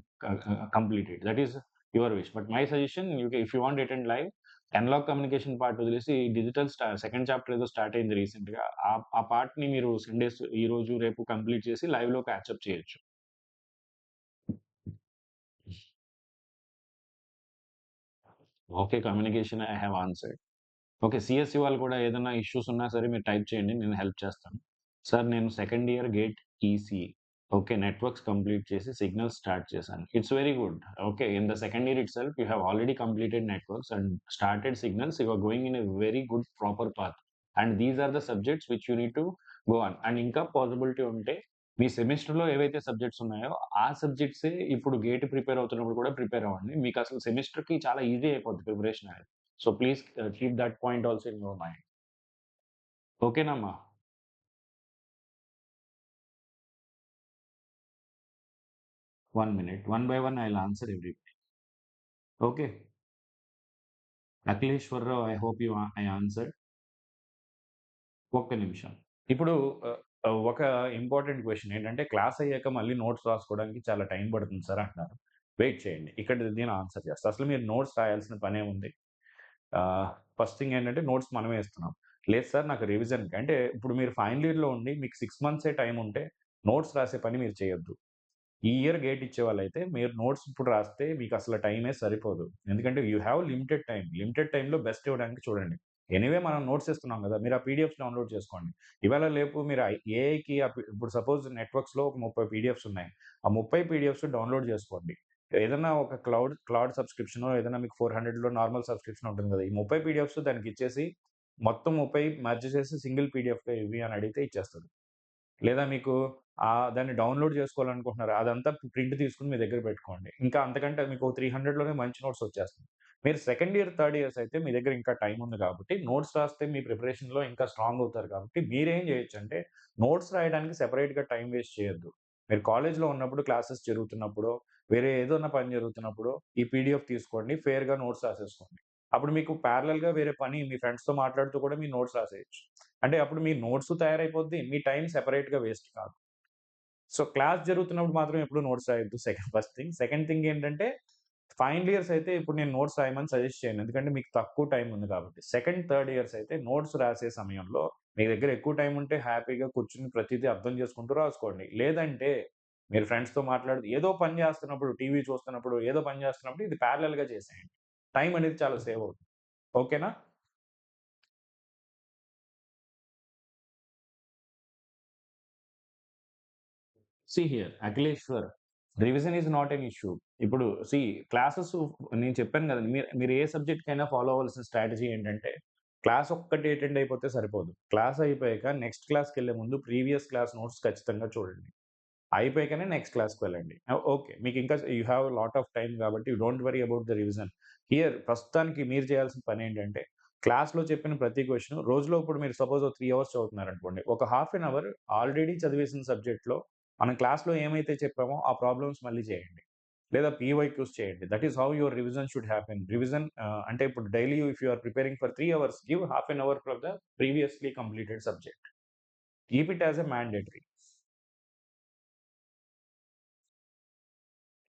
complete it. That is your wish. But my suggestion if you want attend live analog communication part వదిలేసి digital second chapter ఏదో start అయింది రీసెంట్‌గా. ఆ పార్ట్‌ని మీరు Sundays ఈరోజు, రేపు complete చేసి లైవ్‌లో క్యాచ్ అప్ చేయొచ్చు. Okay. Communication I have answered. Okay. CSC వాళ్ళు కూడా ఏదైనా ఇష్యూస్ ఉన్నా సరే మీరు టైప్ చేయండి. నేను హెల్ప్ చేస్తాను. సార్ నేను second year GATE ECE. Okay. Networks complete చేసి సిగ్నల్స్ స్టార్ట్ చేశాను. It's very good. Okay. In the second year itself you have already completed networks and started signals. You are going in a very good proper path. And these are the subjects which you need to go on. And ఇంకా possibility ఉంటే మీ సెమిస్టర్‌లో ఏవైతే subjects ఉన్నాయో ఆ సబ్జెక్ట్సే ఇప్పుడు gate prepare అవుతున్నప్పుడు కూడా ప్రిపేర్ అవ్వండి. మీకసలు సెమిస్టర్‌కి చాలా ఈజీ అయిపోద్ది ప్రిపరేషన్ అనేది. So please keep that point also in your mind. ఓకేనమ్మా? 1 minute. One by one I'll answer everybody. Okay. Akhileshwararao I hope I answered. ఒక్క నిమిషం. ఇప్పుడు ఒక ఇంపార్టెంట్ క్వెషన్ ఏంటంటే క్లాస్ అయ్యాక మళ్ళీ నోట్స్ రాసుకోవడానికి చాలా టైం పడుతుంది సార్ అంటున్నారు. వెయిట్ చేయండి. ఇక్కడ నేను ఆన్సర్ చేస్తా. అసలు మీరు నోట్స్ రాయాల్సిన పనేముంది? ఆహ్, ఫస్ట్ థింగ్ ఏంటంటే నోట్స్ మనమే ఇస్తున్నాం. లేదు సార్ నాకు రివిజన్‌కి అంటే ఇప్పుడు మీరు ఫైనల్ ఇయర్‌లో ఉండి మీకు 6 మంత్సే టైం ఉంటే నోట్స్ రాసే పని మీరు చేయొద్దు. ఈ ఇయర్ గేట్ ఇచ్చేవాళ్ళైతే మీరు నోట్స్ ఇప్పుడు రాస్తే మీకసల టైమే సరిపోదు. ఎందుకంటే you have limited time. Limited టైమ్‌లో బెస్ట్ ఇవ్వడానికి చూడండి. ఎనీవే మనం నోట్స్ ఇస్తున్నాం గదా! మీరు ఆ పీడీఎఫ్స్ డౌన్‌లోడ్ చేసుకోండి. ఇవాళ రేపు మీరు ఏఐకి ఇప్పుడు సపోజ్ నెట్‌వర్క్స్‌లో ఒక 30 పీడీఎఫ్స్ ఉన్నాయి. ఆ 30 పీడీఎఫ్స్ డౌన్‌లోడ్ చేసుకోండి. ఏదన్నా ఒక క్లౌడ్ సబ్స్క్రిప్షనో ఏదైనా మీకు 400లో నార్మల్ సబ్స్క్రిప్షన్ ఉంటుంది గదా! ఈ 30 పీడీఎఫ్స్ దానికిచ్చేసి మొత్తం 30 మెర్జ్ చేసి సింగిల్ పీడీఎఫ్‌గా ఇవ్వి అని అడిగితే ఇచ్చేస్తది. లేదా మీకు దాన్ని డౌన్‌లోడ్ చేసుకోవాలనుకుంటున్నారు. అదంతా ప్రింట్ తీసుకొని మీ దగ్గర పెట్టుకోండి. ఇంకా అంతకంటే మీకు 300లోనే మంచి నోట్స్ వచ్చేస్తాయి. మీరు సెకండ్ ఇయర్, థర్డ్ ఇయర్స్ అయితే మీ దగ్గర ఇంకా టైం ఉంది కాబట్టి నోట్స్ రాస్తే మీ ప్రిపరేషన్‌లో ఇంకా స్ట్రాంగ్ అవుతారు కాబట్టి మీరేం చేయొచ్చంటే నోట్స్ రాయడానికి సెపరేట్‌గా టైం వేస్ట్ చేయొద్దు. మీరు కాలేజ్‌లో ఉన్నప్పుడు క్లాసెస్ జరుగుతున్నప్పుడో, వేరే ఏదన్నా పని జరుగుతున్నప్పుడో ఈ పీడీఎఫ్ తీసుకోండి. ఫెయిర్‌గా నోట్స్ రాసేసుకోండి. అప్పుడు మీకు ప్యారలెల్‌గా వేరే పని మీ ఫ్రెండ్స్‌తో మాట్లాడుతూ కూడా మీ నోట్స్ రాసేయొచ్చు. అంటే అప్పుడు మీ నోట్సు తయారైపోద్ది. మీ టైం సెపరేట్‌గా వేస్ట్ కాదు. సో, క్లాస్ జరుగుతున్నప్పుడు మాత్రం ఎప్పుడు నోట్స్ రాయొద్దు. First thing. సెకండ్ థింగ్ ఏంటంటే, ఫైనల్ ఇయర్స్ అయితే ఇప్పుడు నేను నోట్స్ రాయమని సజెస్ట్ చేయను. ఎందుకంటే మీకు తక్కువ టైం ఉంది కాబట్టి. సెకండ్, థర్డ్ ఇయర్స్ అయితే నోట్స్ రాసే సమయంలో మీ దగ్గర ఎక్కువ టైం ఉంటే హ్యాపీగా కూర్చొని ప్రతీదీ అర్థం చేసుకుంటూ రాసుకోండి. లేదంటే మీరు ఫ్రెండ్స్‌తో మాట్లాడుతూ ఏదో పని చేస్తున్నప్పుడు, టీవీ చూస్తున్నప్పుడు, ఏదో పని చేస్తున్నప్పుడు ఇది ప్యారలెల్‌గా చేసేయండి. టైం అనేది చాలా సేవ్ అవుతుంది. ఓకేనా? See here Akhileshwar, revision is not an issue. ఇప్పుడు క్లాసెస్ నేను చెప్పాను గదండీ! మీరు మీరు ఏ సబ్జెక్ట్‌కైనా ఫాలో అవ్వాల్సిన స్ట్రాటజీ ఏంటంటే, క్లాస్ ఒక్కటి అటెండ్ అయిపోతే సరిపోదు. క్లాస్ అయిపోయాక నెక్స్ట్ క్లాస్‌కెళ్ళే ముందు ప్రీవియస్ క్లాస్ నోట్స్ ఖచ్చితంగా చూడండి. అయిపోయాకనే నెక్స్ట్ క్లాస్‌కి వెళ్ళండి. ఓకే. మీకింకా you have lot of time గాబట్టి don't worry about the revision. Here ప్రస్తుతానికి మీరు చేయాల్సిన పనేంటంటే, క్లాస్‌లో చెప్పిన ప్రతి క్వెషన్ రోజులో ఇప్పుడు మీరు సపోజ్ ఓ 3 అవర్స్ చదువుతున్నారనుకోండి. ఒక హాఫ్ ఎన్ అవర్ ఆల్రెడీ చదివేసిన సబ్జెక్ట్‌లో మనం క్లాస్‌లో ఏమైతే చెప్పామో ఆ ప్రాబ్లమ్స్ మళ్ళీ చేయండి. లేదా పీవైక్యూస్ చేయండి. That is how your revision should happen. Revision అంటే ఇప్పుడు daily if you are preparing for 3 hours give half an hour for the previously completed subject. Keep it as a mandatory.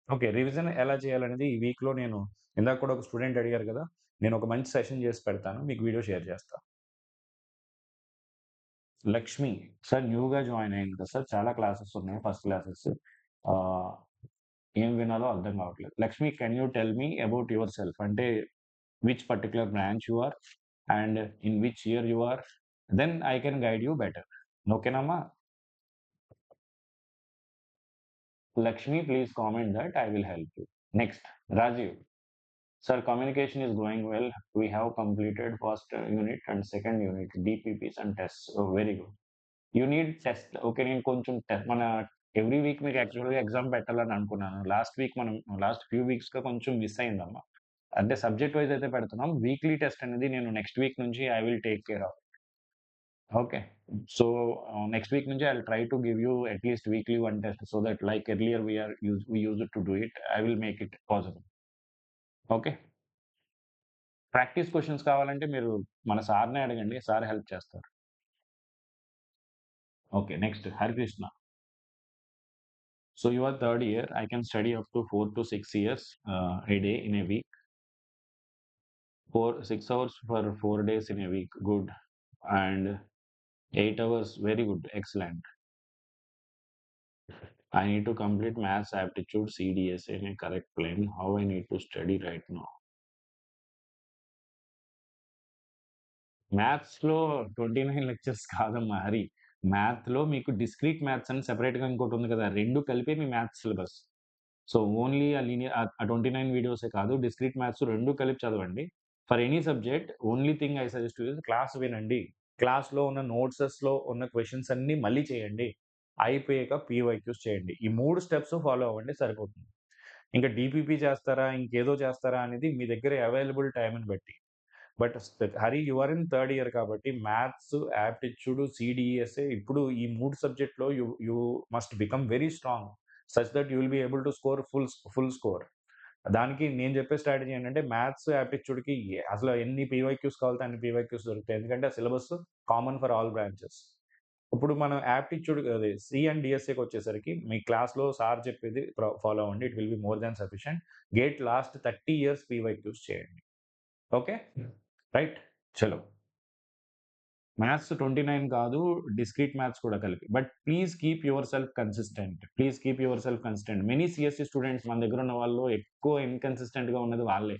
Okay. Revision ఎలా చేయాలనేది ఈ వీక్‌లో నేను ఇందాక కూడా ఒక స్టూడెంట్ అడిగారు గదా! నేను ఒక మంచి సెషన్ చేసి పెడతాను. మీకు వీడియో షేర్ చేస్తా. లక్ష్మి సార్ న్యూగా జాయిన్ అయింది కదా సార్! చాలా క్లాసెస్ ఉన్నాయి. First classes. ఆహ్, ఏం వినాలో అర్థం కావట్లేదు. Lakshmi can you tell me about your self? అంటే which particular branch you are? And in which year you are? Then I can guide you better. ఓకేనమ్మా? Lakshmi, please comment that. I will help you. Next, Rajiv. Sir, communication is going well. We have completed first unit and second unit, DPPs and tests. Oh, very good. You need test. Okay, నేను కొంచెం మన every week మీకు యాక్చువల్‌గా exam పెట్టాలని అనుకున్నాను. Last few వీక్స్‌గా కొంచెం miss అయిందమ్మా. అంటే సబ్జెక్ట్ వైస్ అయితే పెడుతున్నాం. వీక్లీ టెస్ట్ అనేది నేను నెక్స్ట్ వీక్ నుంచి I will take care of. Okay. So, next week నుంచి I will try to give you at least weekly one test so that like earlier we used to do it. I will make it possible. Okay. Practice questions కావాలంటే మీరు మన సార్‌నే అడగండి. Sir help చేస్తారు. Okay. Next Harikrishna. So you are third year. I can study up to 4 to 6 years a day in a week. 6 hours for 4 days in a week. Good. And 8 hours. Very good. Excellent. I need to complete maths aptitude CDS in a correct plane. How I need to study right now? మ్యాథ్స్‌లో 29 lectures కాదమ్మా హరి. మ్యాథ్‌లో మీకు discrete maths అని సెపరేట్‌గా ఇంకోటుంది కదా! 2 కలిపే మీ maths syllabus. So, only ఆ 29 వీడియోసే కాదు. Discrete maths 2 కలిపి చదవండి. For any subject only thing I suggest you is class వినండి. క్లాస్‌లో ఉన్న నోట్సెస్‌లో ఉన్న క్వెషన్స్ అన్నీ మళ్ళీ చేయండి. అయిపోయాక పీవైక్యూస్ చేయండి. ఈ 3 స్టెప్స్ ఫాలో అవ్వండి సరిపోతుంది. ఇంకా డీపీపీ చేస్తారా? ఇంకేదో చేస్తారా? అనేది మీ దగ్గర అవైలబుల్ టైమ్‌ని బట్టి. But Hari you are in third year కాబట్టి మ్యాథ్స్, యాప్టిట్యూడ్, సీడీఎస్ఏ ఇప్పుడు ఈ 3 సబ్జెక్ట్‌లో you you must become very strong. Such that you will be able to score full score. దానికి నేను చెప్పే స్ట్రాటజీ ఏంటంటే మ్యాథ్స్, యాప్టిట్యూడ్‌కి అసలు ఎన్ని పీవైక్యూస్ కావాలితే అన్ని పీవైక్యూస్ దొరుకుతాయి. ఎందుకంటే ఆ syllabus common for all branches. ఇప్పుడు మనం యాప్టిట్యూడ్ అదే సి అండ్ డీఎస్ఏకొచ్చేసరికి మీ క్లాస్‌లో సార్ చెప్పేది ఫాలో అవ్వండి. It will be more than sufficient. Gate last 30 years PYQs చేయండి. ఓకే. రైట్. చలో. మ్యాథ్స్ 29 కాదు. డిస్క్రీట్ మ్యాథ్స్ కూడా కలిపి. But please keep your self consistent. Please keep your self consistent. Many CSC students మన దగ్గర ఉన్న వాళ్ళు ఎక్కువ ఇన్‌కన్సిస్టెంట్‌గా ఉన్నది వాళ్ళే.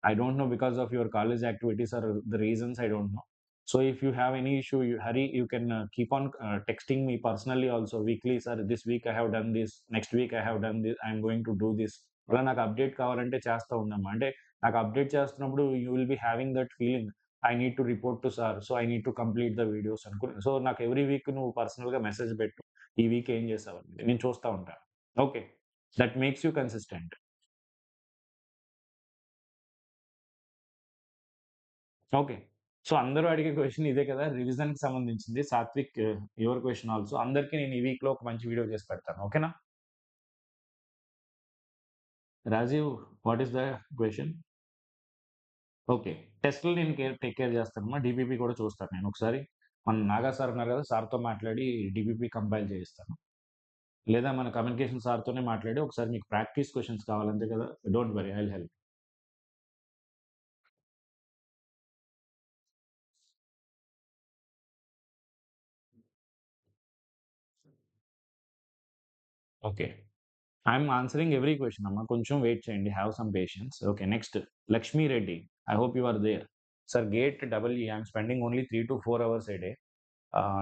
I don't know because of your college activities or the reasons, I don't know. So if you have any issue, Hari, you can keep on texting me personally also weekly. Sir, this week I have done this. Next week I have done this. I'm going to do this. అలా నాకు update కావాలంటే చేస్తా ఉండమ్మా. అంటే నాకు update చేస్తున్నప్పుడు you will be having that feeling. I need to report to sir. So I need to complete the videos so నాకు every week నువ్వు పర్సనల్‌గా మెసేజ్ పెట్టు. ఈ వీక్ ఏం చేసావని. నేను చూస్తా ఉంటాను. Okay. That makes you consistent. Okay. So, అందరూ అడిగే క్వెషన్ ఇదే కదా! రివిజన్‌కి సంబంధించింది. Satvik your question also. అందరికి నేను ఈ వీక్‌లో ఒక మంచి వీడియో చేసి పెడతాను. ఓకేనా? Rajiv what is the question? Okay. టెస్ట్‌లు నేను టేక్ కేర్ చేస్తానమ్మా. డీబీపీ కూడా చూస్తాను నేను ఒకసారి. మన నాగా సార్ ఉన్నారు కదా! సార్‌తో మాట్లాడి డీబీపీ కంపైల్ చేయిస్తాను. లేదా మన కమ్యూనికేషన్ సార్‌తోనే మాట్లాడి ఒకసారి మీకు ప్రాక్టీస్ క్వెషన్స్ కావాలి అంతే కదా! Don't worry I will help. Okay. I'm answering every question అమ్మా. కొంచెం వెయిట్ చేయండి. Have some patience. Okay. Next Lakshmi Reddy. I hope you are there. Sir GATE double I'm spending only 3-4 hours a day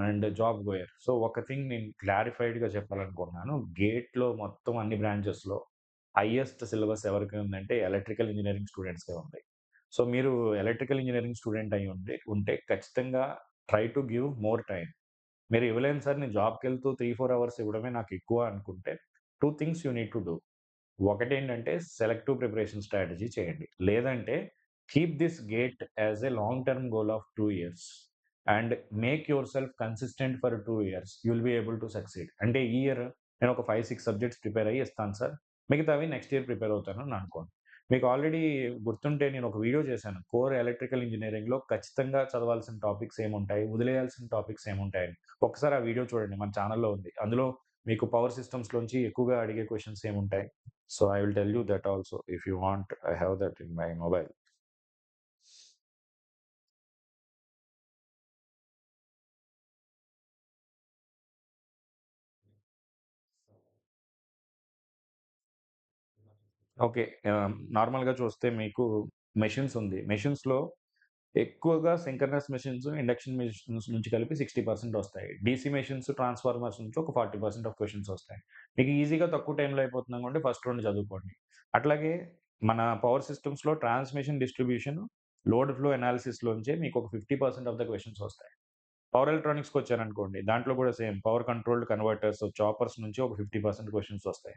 and job goer. So, ఒక thing నేను క్లారిఫైడ్‌గా చెప్పాలనుకుంటున్నాను. గేట్‌లో మొత్తం అన్ని బ్రాంచెస్‌లో highest syllabus ఎవరికి ఉందంటే ఎలక్ట్రికల్ ఇంజినీరింగ్ స్టూడెంట్స్‌కే ఉంది. సో, మీరు ఎలక్ట్రికల్ ఇంజినీరింగ్ స్టూడెంట్ అయ్యి ఉంటే ఖచ్చితంగా try to give more time. మీరు ఇవ్వలేను సార్ నేను జాబ్‌కెళ్తూ 3-4 అవర్స్ ఇవ్వడమే నాకెక్కువ అనుకుంటే 2 things you need to do. ఒకటేంటంటే సెలెక్టివ్ ప్రిపరేషన్ స్ట్రాటజీ చేయండి. లేదంటే keep this GATE as a long term goal of 2 years and make yourself consistent for 2 years. You will be able to succeed. అంటే ఈ year నేను ఒక 5, 6 subjects prepare అయ్యి ఇస్తాను sir. మిగతావి నెక్స్ట్ ఇయర్ ప్రిపేర్ అవుతానని అనుకోండి. మీకు ఆల్రెడీ గుర్తుంటే నేను ఒక వీడియో చేశాను. కోర్ ఎలక్ట్రికల్ ఇంజినీరింగ్‌లో ఖచ్చితంగా చదవాల్సిన టాపిక్స్ ఏముంటాయి? వదిలేయాల్సిన టాపిక్స్ ఏముంటాయని. ఒక్కసారి ఆ వీడియో చూడండి. మన ఛానెల్‌లో ఉంది. అందులో మీకు పవర్ సిస్టమ్స్‌లోంచి ఎక్కువగా అడిగే క్వెషన్స్ ఏముంటాయి? So I will tell you that also. If you want, I have that in my mobile. Okay. నార్మల్‌గా చూస్తే మీకు మెషిన్స్ ఉంది. మెషిన్స్‌లో ఎక్కువగా సింక్రనస్ మెషిన్స్, ఇండక్షన్ మెషిన్స్ నుంచి కలిపి 60% వస్తాయి. డీసీ మెషిన్స్, ట్రాన్స్‌ఫార్మర్స్ నుంచి ఒక 40% ఆఫ్ క్వెషన్స్ వస్తాయి. మీకు ఈజీగా తక్కువ టైమ్‌లో అయిపోతుందనుకుంటే ఫస్ట్ 2 చదువుకోండి. అట్లాగే మన పవర్ సిస్టమ్స్‌లో ట్రాన్స్‌మిషన్, డిస్ట్రిబ్యూషన్, లోడ్ ఫ్లో అనాలిసిస్‌లోంచే మీకు ఒక 50% ఆఫ్ ద క్వెషన్స్ వస్తాయి. పవర్ ఎలక్ట్రానిక్స్‌కొచ్చారనుకోండి, దాంట్లో కూడా same power controlled converters, choppers నుంచి ఒక 50% క్వెషన్స్ వస్తాయి.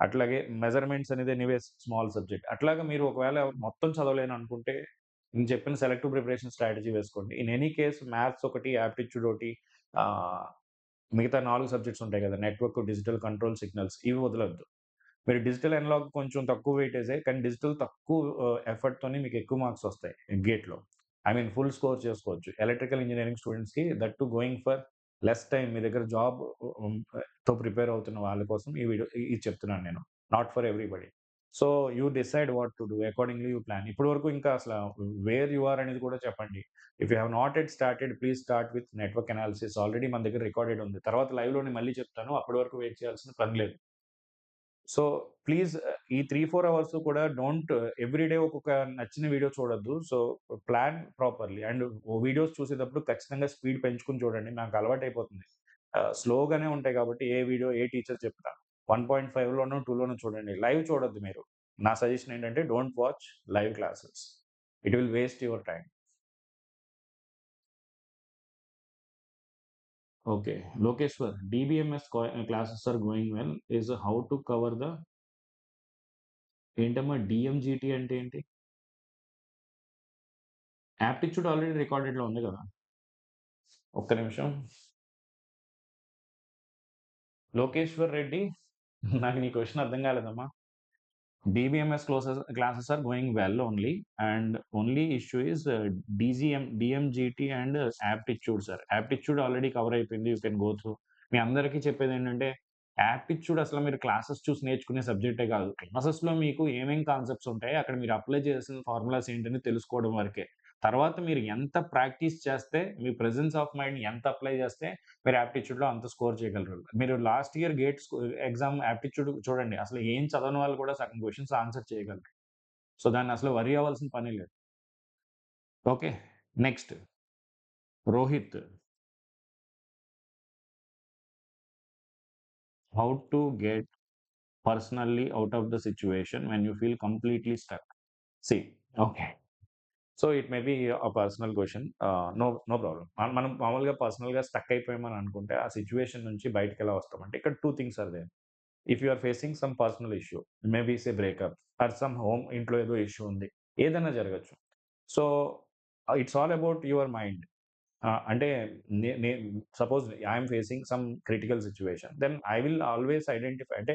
అట్లాగే మెజర్‌మెంట్స్ అనేది ఎనీవేస్ స్మాల్ సబ్జెక్ట్. అట్లాగా మీరు ఒకవేళ మొత్తం చదవలేననుకుంటే, నేను చెప్పిన సెలెక్టివ్ ప్రిపరేషన్ స్ట్రాటజీ వేసుకోండి. ఇన్ ఎనీ కేస్ మ్యాథ్స్ ఒకటి, యాప్టిట్యూడ్ ఒకటి ఆహ్, మిగతా 4 సబ్జెక్ట్స్ ఉంటాయి కదా! నెట్వర్క్, డిజిటల్, కంట్రోల్, సిగ్నల్స్ ఇవి వదలొద్దు. మీరు డిజిటల్ అనలాగ్ కొంచెం తక్కువ వెయిటేజే. కానీ డిజిటల్ తక్కువ ఎఫర్ట్‌తోని మీకు ఎక్కువ మార్క్స్ వస్తాయి గేట్‌లో. ఐ మీన్ ఫుల్ స్కోర్ చేసుకోవచ్చు. ఎలక్ట్రికల్ ఇంజినీరింగ్ స్టూడెంట్స్‌కి that too going for less time మీ దగ్గర జాబ్ హ్మ్, తో ప్రిపేర్ అవుతున్న వాళ్ళ కోసం ఈ వీడియో ఇది చెప్తున్నాను నేను. Not for everybody. So, you decide what to do. Accordingly you plan. ఇప్పటి వరకు ఇంకా అసల వేర్ యూ ఆర్ అనేది కూడా చెప్పండి. If you have not yet started please start with network analysis. Already మన దగ్గర రికార్డెడ్ ఉంది. తర్వాత లైవ్‌లోనే మళ్ళీ చెప్తాను. అప్పటి వరకు వెయిట్ చేయాల్సిన పని లేదు. సో, ప్లీజ్ ఈ 3, 4 అవర్స్ కూడా డోంట్ ఎవ్రీ డే ఒక్కొక్క నచ్చిన వీడియో చూడొద్దు. So, plan properly and videos చూసేటప్పుడు ఖచ్చితంగా స్పీడ్ పెంచుకొని చూడండి. నాకు అలవాటైపోతుంది. స్లోగానే ఉంటాయి కాబట్టి ఏ వీడియో, ఏ టీచర్ చెప్పినా 1.5 లోనో, 2 లోనో చూడండి. లైవ్ చూడొద్దు మీరు. నా సజెషన్ ఏంటంటే don't watch live classes. It will waste your time. Okay. Lokeshwar, DBMS classes are going well. Is how to cover the ఏంటమ్మా డీఎంజీటీ అంటే ఏంటి? యాప్టిట్యూడ్ ఆల్రెడీ రికార్డెడ్‌లో ఉంది గదా! ఒక్క నిమిషం. లోకేశ్వర్ రెడ్డి నాకు నీ క్వెషన్ అర్థం కాలేదమ్మా. DBMS classes are going well only, and only issue is DMGT and aptitude sir. Aptitude already cover అయిపోయింది. You can go through. మీ అందరికీ చెప్పేదేంటంటే, యాప్టిట్యూడ్ అసలు మీరు క్లాసెస్ చూసి నేర్చుకునే సబ్జెక్టే కాదు. క్లాసెస్‌లో మీకు ఏమేం కాన్సెప్ట్స్ ఉంటాయి, అక్కడ మీరు అప్లై చేయాల్సిన ఫార్ములాస్ ఏంటని తెలుసుకోవడం వరకే. తర్వాత మీరు ఎంత ప్రాక్టీస్ చేస్తే, మీ ప్రెజెన్స్ ఆఫ్ మైండ్ ఎంత అప్లై చేస్తే మీరు యాప్టిట్యూడ్‌లో అంత స్కోర్ చేయగలరు. మీరు లాస్ట్ ఇయర్ ఎగ్జామ్ యాప్టిట్యూడ్ చూడండి. అసలు ఏం చదవని వాళ్ళు కూడా సగం క్వెషన్స్ ఆన్సర్ చేయగలరు. సో, దాన్ని అసలు వర్రీ అవ్వాల్సిన పనే లేదు. Okay. Next Rohit. How to get personally out of the situation when you feel completely stuck. See okay. So, it may be personal question. No problem. మనం మామూలుగా పర్సనల్‌గా స్టక్ అయిపోయామని అనుకుంటే, ఆ సిట్యుయేషన్ నుంచి బయటికెలా వస్తామంటే, ఇక్కడ 2 things are there. If you are facing some personal issue, maybe say breakup or some home ఇంట్లో ఏదో ఇష్యూ ఉంది. ఏదైనా జరగొచ్చు. So, it's all about your mind. అంటే suppose I'm facing some critical situation, then I will always identify, అంటే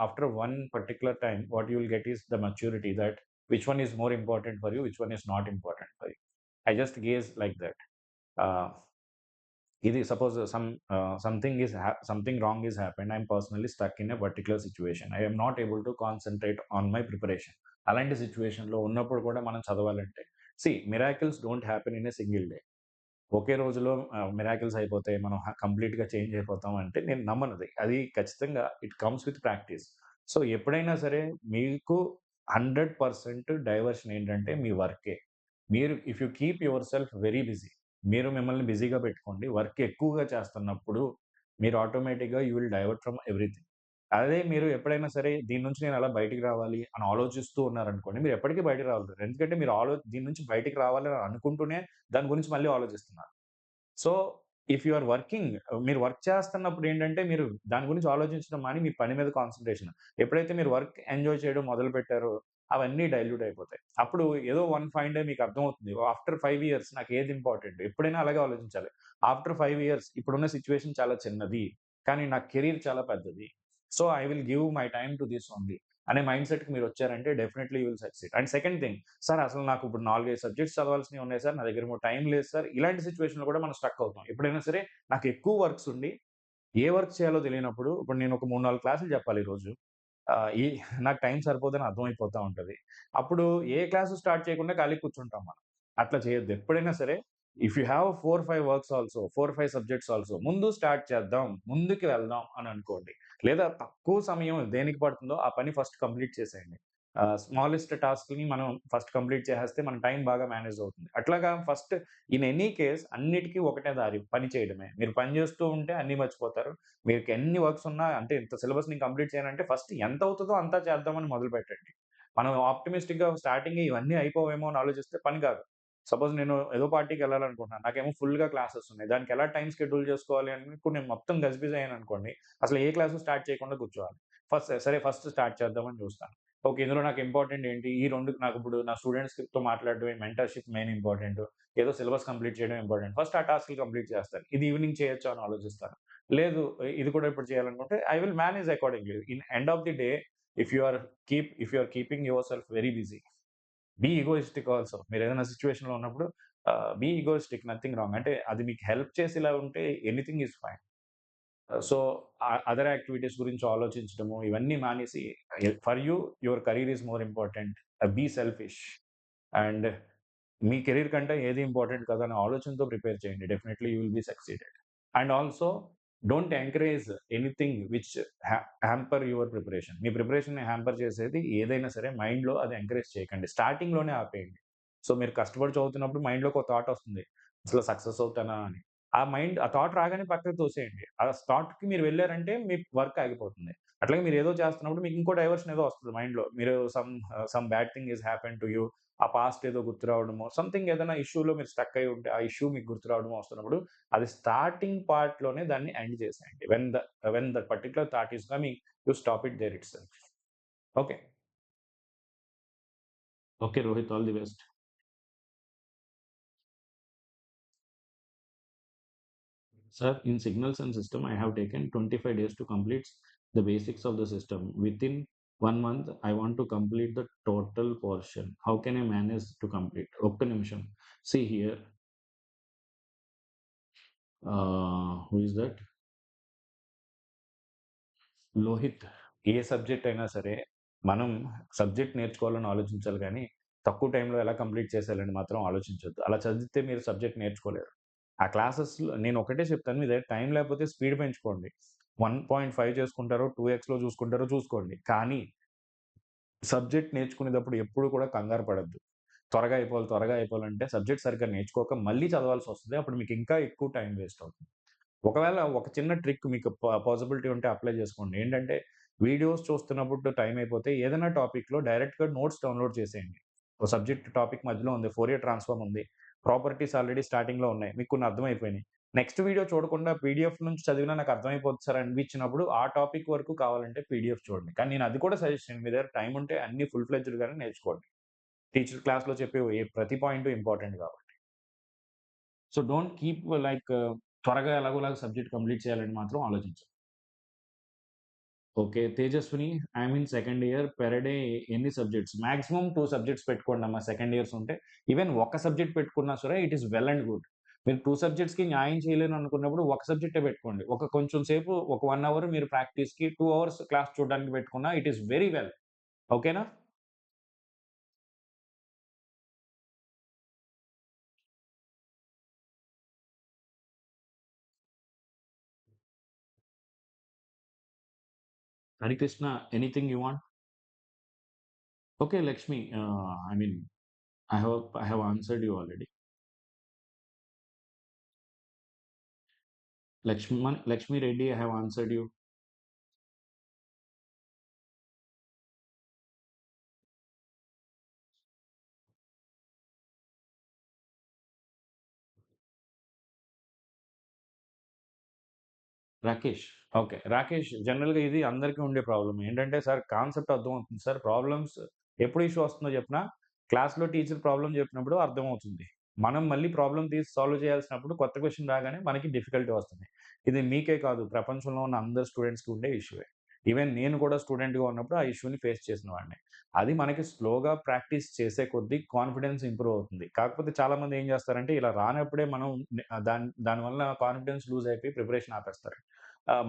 after one particular time what you will get is the maturity that which one is more important for you, which one is not important for you. I just gauge like that. ఇది suppose something wrong is happened, I'm personally stuck in a particular situation, I'm not able to concentrate on my preparation. అలాంటి సిచ్యువేషన్లో ఉన్నప్పుడు కూడా మనం చదవాలంటే, miracles don't happen in a single day. ఒకే రోజులో miracles అయిపోతాయి, మనం కంప్లీట్‌గా చేంజ్ అయిపోతాం అంటే నేను నమ్మనది. అది ఖచ్చితంగా it comes with practice. So, ఎప్పుడైనా సరే మీకు 100% డైవర్షన్ ఏంటంటే మీ వర్కే. మీరు if you keep your self very busy, మీరు మిమ్మల్ని బిజీగా పెట్టుకోండి. వర్క్ ఎక్కువగా చేస్తున్నప్పుడు మీరు ఆటోమేటిక్‌గా you will divert from everything. అదే మీరు ఎప్పుడైనా సరే దీని నుంచి నేను ఎలా బయటికి రావాలి అని ఆలోచిస్తూ ఉన్నారనుకోండి, మీరు ఎప్పటికీ బయటికి రాలేరు. ఎందుకంటే మీరు దీని నుంచి బయటికి రావాలని అనుకుంటూనే దాని గురించి మళ్ళీ ఆలోచిస్తున్నారు. So, if you are working, మీరు వర్క్ చేస్తున్నప్పుడు ఏంటంటే, మీరు దాని గురించి ఆలోచించడం మాని మీ పని మీద కాన్సంట్రేషన్. ఎప్పుడైతే మీరు వర్క్ ఎంజాయ్ చేయడం మొదలుపెట్టారో, అవన్నీ డైల్యూట్ అయిపోతాయి. అప్పుడు ఏదో వన్ ఫైన్ డే మీకు అర్థమవుతుంది. ఆఫ్టర్ 5 ఇయర్స్ నాకు ఏది ఇంపార్టెంట్? ఎప్పుడైనా అలాగే ఆలోచించాలి. ఆఫ్టర్ 5 ఇయర్స్ ఇప్పుడున్న సిట్యుయేషన్ చాలా చిన్నది. కానీ నా కెరీర్ చాలా పెద్దది. So, I will give my time to this only అనే మైండ్‌సెట్‌కి మీరొచ్చారంటే definitely you will succeed. And second thing, sir అసలు నాకు ఇప్పుడు 4, 5 సబ్జెక్ట్స్ చదవాల్సినవి ఉన్నాయి సార్. నా దగ్గర టైం లేదు సార్. ఇలాంటి సిట్యుయేషన్‌లో కూడా మనం స్ట్రక్ అవుతాం. ఎప్పుడైనా సరే నాకు ఎక్కువ వర్క్స్ ఉండి, ఏ వర్క్ చేయాలో తెలియనప్పుడు, ఇప్పుడు నేను ఒక 3, 4 క్లాసులు చెప్పాలి ఈరోజు. ఆహ్, ఈ నాకు టైం సరిపోదని అర్థమైపోతా ఉంటది. అప్పుడు ఏ క్లాసు స్టార్ట్ చేయకుండా ఖాళీగా కూర్చుంటాం మనం. అట్లా చేయొద్దు. ఎప్పుడైనా సరే if you have 4, 5 works also, 4, 5 subjects also, ముందు స్టార్ట్ చేద్దాం, ముందుకు వెళ్దాం అని అనుకోండి. లేదా తక్కువ సమయం దేనికి పడుతుందో ఆ పని ఫస్ట్ కంప్లీట్ చేసేయండి. స్మాలెస్ట్ టాస్క్‌ని మనం ఫస్ట్ కంప్లీట్ చేసేస్తే మన టైం బాగా మేనేజ్ అవుతుంది. అట్లాగా ఫస్ట్ ఇన్ ఎనీ కేస్ అన్నిటికి ఒకటే దారి, పని చేయడమే. మీరు పని చేస్తూ ఉంటే అన్నీ మర్చిపోతారు. మీకు ఎన్ని వర్క్స్ ఉన్నా, అంటే ఇంత సిలబస్ నేను కంప్లీట్ చేయాలంటే ఫస్ట్ ఎంత అవుతదో అంతా చేద్దామని మొదలుపెట్టండి. మనం ఆప్టిమిస్టిక్‌గా స్టార్టింగే ఇవన్నీ అయిపోవేమో అని ఆలోచిస్తే పని కాదు. సపోజ్ నేను ఏదో పార్టీకెళ్ళాలనుకుంటున్నాను. నాకేమో ఫుల్‌గా క్లాసెస్ ఉన్నాయి. దానికి ఎలా టైమ్ షెడ్యూల్ చేసుకోవాలి అని ఇప్పుడు నేను మొత్తం గజిబిజి అయ్యాననుకోండి, అసలు ఏ క్లాసు స్టార్ట్ చేయకుండా కూర్చోవాలి. ఫస్ట్ స్టార్ట్ చేద్దామని చూస్తాను. ఓకే. ఇందులో నాకు ఇంపార్టెంట్ ఏంటి? ఈ 2 నాకిప్పుడు నా స్టూడెంట్స్‌తో మాట్లాడడమే, మెంటర్‌షిప్ మెయిన్ ఇంపార్టెంట్. ఏదో సిలబస్ కంప్లీట్ చేయడం ఇంపార్టెంట్. ఫస్ట్ ఆ టాస్క్‌లు కంప్లీట్ చేస్తాను. ఇది ఈవినింగ్ చేయొచ్చా అని ఆలోచిస్తాను. లేదు, ఇది కూడా ఇప్పుడు చేయాలనుకుంటే I will manage accordingly. In end of the day if you are keeping your self very busy, be egoistic also. మీరేదైనా సిట్యుయేషన్‌లో ఉన్నప్పుడు బీ ఈగోయిస్టిక్, నథింగ్ రాంగ్. అంటే అది మీకు హెల్ప్ చేసేలా ఉంటే anything is fine. So, other activities గురించి ఆలోచించడము ఇవన్నీ మానేసి, for you your career is more important. Be selfish. And మీ కెరీర్ కంటే ఏది ఇంపార్టెంట్ కదా అనే ఆలోచనతో ప్రిపేర్ చేయండి. Definitely you will be succeeded. And also don't encourage anything which hamper your preparation. మీ ప్రిపరేషన్‌ని హ్యాంపర్ చేసేది ఏదైనా సరే మైండ్‌లో అది ఎంకరేజ్ చేయకండి. స్టార్టింగ్‌లోనే ఆపేయండి. సో, మీరు కష్టపడి చదువుతున్నప్పుడు మైండ్‌లోకి ఒక థాట్ వస్తుంది. అసలు సక్సెస్ అవుతానా అని. ఆ థాట్ రాగానే పక్కకు తోసేయండి. ఆ థాట్‌కి మీరు వెళ్లారంటే మీ వర్క్ ఆగిపోతుంది. అట్లాగే మీరేదో చేస్తున్నప్పుడు మీకు ఇంకో డైవర్షన్ ఏదో వస్తది మైండ్‌లో. మీరు some bad thing is happen to you. ఆ పాస్ట్ ఏదో గుర్తు రావడమో, సంథింగ్ ఏదైనా ఇష్యూలో మీరు స్టక్ అయ్యి ఉంటే, ఆ ఇష్యూ మీకు గుర్తు రావడమో వస్తున్నప్పుడు, అది స్టార్టింగ్ పార్ట్‌లోనే దాన్ని ఎండ్ చేసేయండి. When the particular thought is coming, you stop it there itself. Okay. Okay Rohit, all the best. Sir, in Signals and System, I have taken 25 days to complete the basics of the system. Within 1 month, I want to complete the total portion. How can I manage to complete? ఒక్క నిమిషం. See here, who is that? Lohit. ఏ subject అయినా సరే, మనం subject నేర్చుకోవాలని ఆలోచించాలి గానీ, తక్కువ టైంలో ఎలా కంప్లీట్ చేసేయాలని మాత్రం ఆలోచించొద్దు. అలా చదివితే మీరు సబ్జెక్ట్ నేర్చుకోలేరు. ఆ క్లాసెస్‌లో నేనొకటే చెప్తాను. మీ దగ్గర టైం లేకపోతే స్పీడ్ పెంచుకోండి. 1.5 చేసుకుంటారో, 2x చూసుకుంటారో చూసుకోండి. కానీ సబ్జెక్ట్ నేర్చుకునేటప్పుడు ఎప్పుడు కూడా కంగారు పడొద్దు. త్వరగా అయిపోవాలంటే సబ్జెక్ట్ సరిగ్గా నేర్చుకోక మళ్ళీ చదవాల్సొస్తది. అప్పుడు మీకు ఇంకా ఎక్కువ టైం వేస్ట్ అవుతుంది. ఒకవేళ ఒక చిన్న ట్రిక్ మీకు పాసిబిలిటీ ఉంటే అప్లై చేసుకోండి. ఏంటంటే, వీడియోస్ చూస్తున్నప్పుడు టైం అయిపోతే ఏదైనా టాపిక్‌లో డైరెక్ట్‌గా నోట్స్ డౌన్‌లోడ్ చేసేయండి. ఒక సబ్జెక్ట్ టాపిక్ మధ్యలో ఉంది. ఫోరియర్ ట్రాన్స్‌ఫార్మ్ ఉంది. ప్రాపర్టీస్ ఆల్రెడీ స్టార్టింగ్‌లో ఉన్నాయి. మీకు కొన్ని అర్థమైపోయినాయి. నెక్స్ట్ వీడియో చూడకుండా పీడీఎఫ్ నుంచి చదివినా నాకు అర్థమైపోద్ది సార్ అనిపించినప్పుడు ఆ టాపిక్ వరకు కావాలంటే పీడీఎఫ్ చూడండి. కానీ నేను అది కూడా సజెస్ట్ చేయను. మీ దగ్గర టైం ఉంటే అన్నీ ఫుల్ ఫ్లెడ్జ్డ్‌గానే నేర్చుకోండి. టీచర్ క్లాస్‌లో చెప్పే ప్రతి పాయింటు ఇంపార్టెంట్ కాబట్టి. సో, డోంట్ కీప్ లైక్ త్వరగా ఎలాగోలాగా సబ్జెక్ట్ కంప్లీట్ చేయాలని మాత్రం ఆలోచించొద్దు. Okay. Tejaswini, I'm in second year. Per day ఎన్ని సబ్జెక్ట్స్? మాక్సిమం 2 సబ్జెక్ట్స్ పెట్టుకోండమ్మా సెకండ్ ఇయర్స్ ఉంటే. ఈవెన్ ఒక్క సబ్జెక్ట్ పెట్టుకున్నా సరే it is well and good. మీరు 2 సబ్జెక్ట్స్‌కి న్యాయం చేయలేననుకున్నప్పుడు ఒక సబ్జెక్టే పెట్టుకోండి. కొంచెం సేపు ఒక 1 అవర్ మీరు ప్రాక్టీస్‌కి, 2 అవర్స్ క్లాస్ చూడడానికి పెట్టుకున్నా ఇట్ ఈస్ వెరీ వెల్. ఓకేనా? Harikrishna, anything you want? Okay. Lakshmi, I mean I have answered you already. Lakshmi Reddy, I have answered you. Rakesh. Okay. Rakesh, జనరల్‌గా ఇది అందరికి ఉండే ప్రాబ్లమ్. ఏంటంటే సార్ కాన్సెప్ట్ అర్థమవుతుంది సార్. ప్రాబ్లమ్స్ ఎప్పుడు ఇష్యూ వస్తుందో చెప్పనా? క్లాస్‌లో టీచర్ ప్రాబ్లమ్ చెప్పినప్పుడు అర్థమవుతుంది. మనం మళ్ళీ ప్రాబ్లమ్ తీసి సాల్వ్ చేయాల్సినప్పుడు కొత్త క్వెషన్ రాగానే మనకి డిఫికల్టీ వస్తుంది. ఇది మీకే కాదు, ప్రపంచంలో ఉన్న అందరు స్టూడెంట్స్‌కి ఉండే ఇష్యూయే. ఈవెన్ నేను కూడా స్టూడెంట్‌గా ఉన్నప్పుడు ఆ ఇష్యూని ఫేస్ చేసిన వాడినే. అది మనకి స్లోగా ప్రాక్టీస్ చేసే కొద్దీ కాన్ఫిడెన్స్ ఇంప్రూవ్ అవుతుంది. కాకపోతే చాలామంది ఏం చేస్తారంటే ఇలా రానప్పుడే మనం దానివల్ల కాన్ఫిడెన్స్ లూజ్ అయిపోయి ప్రిపరేషన్ ఆపేస్తారు.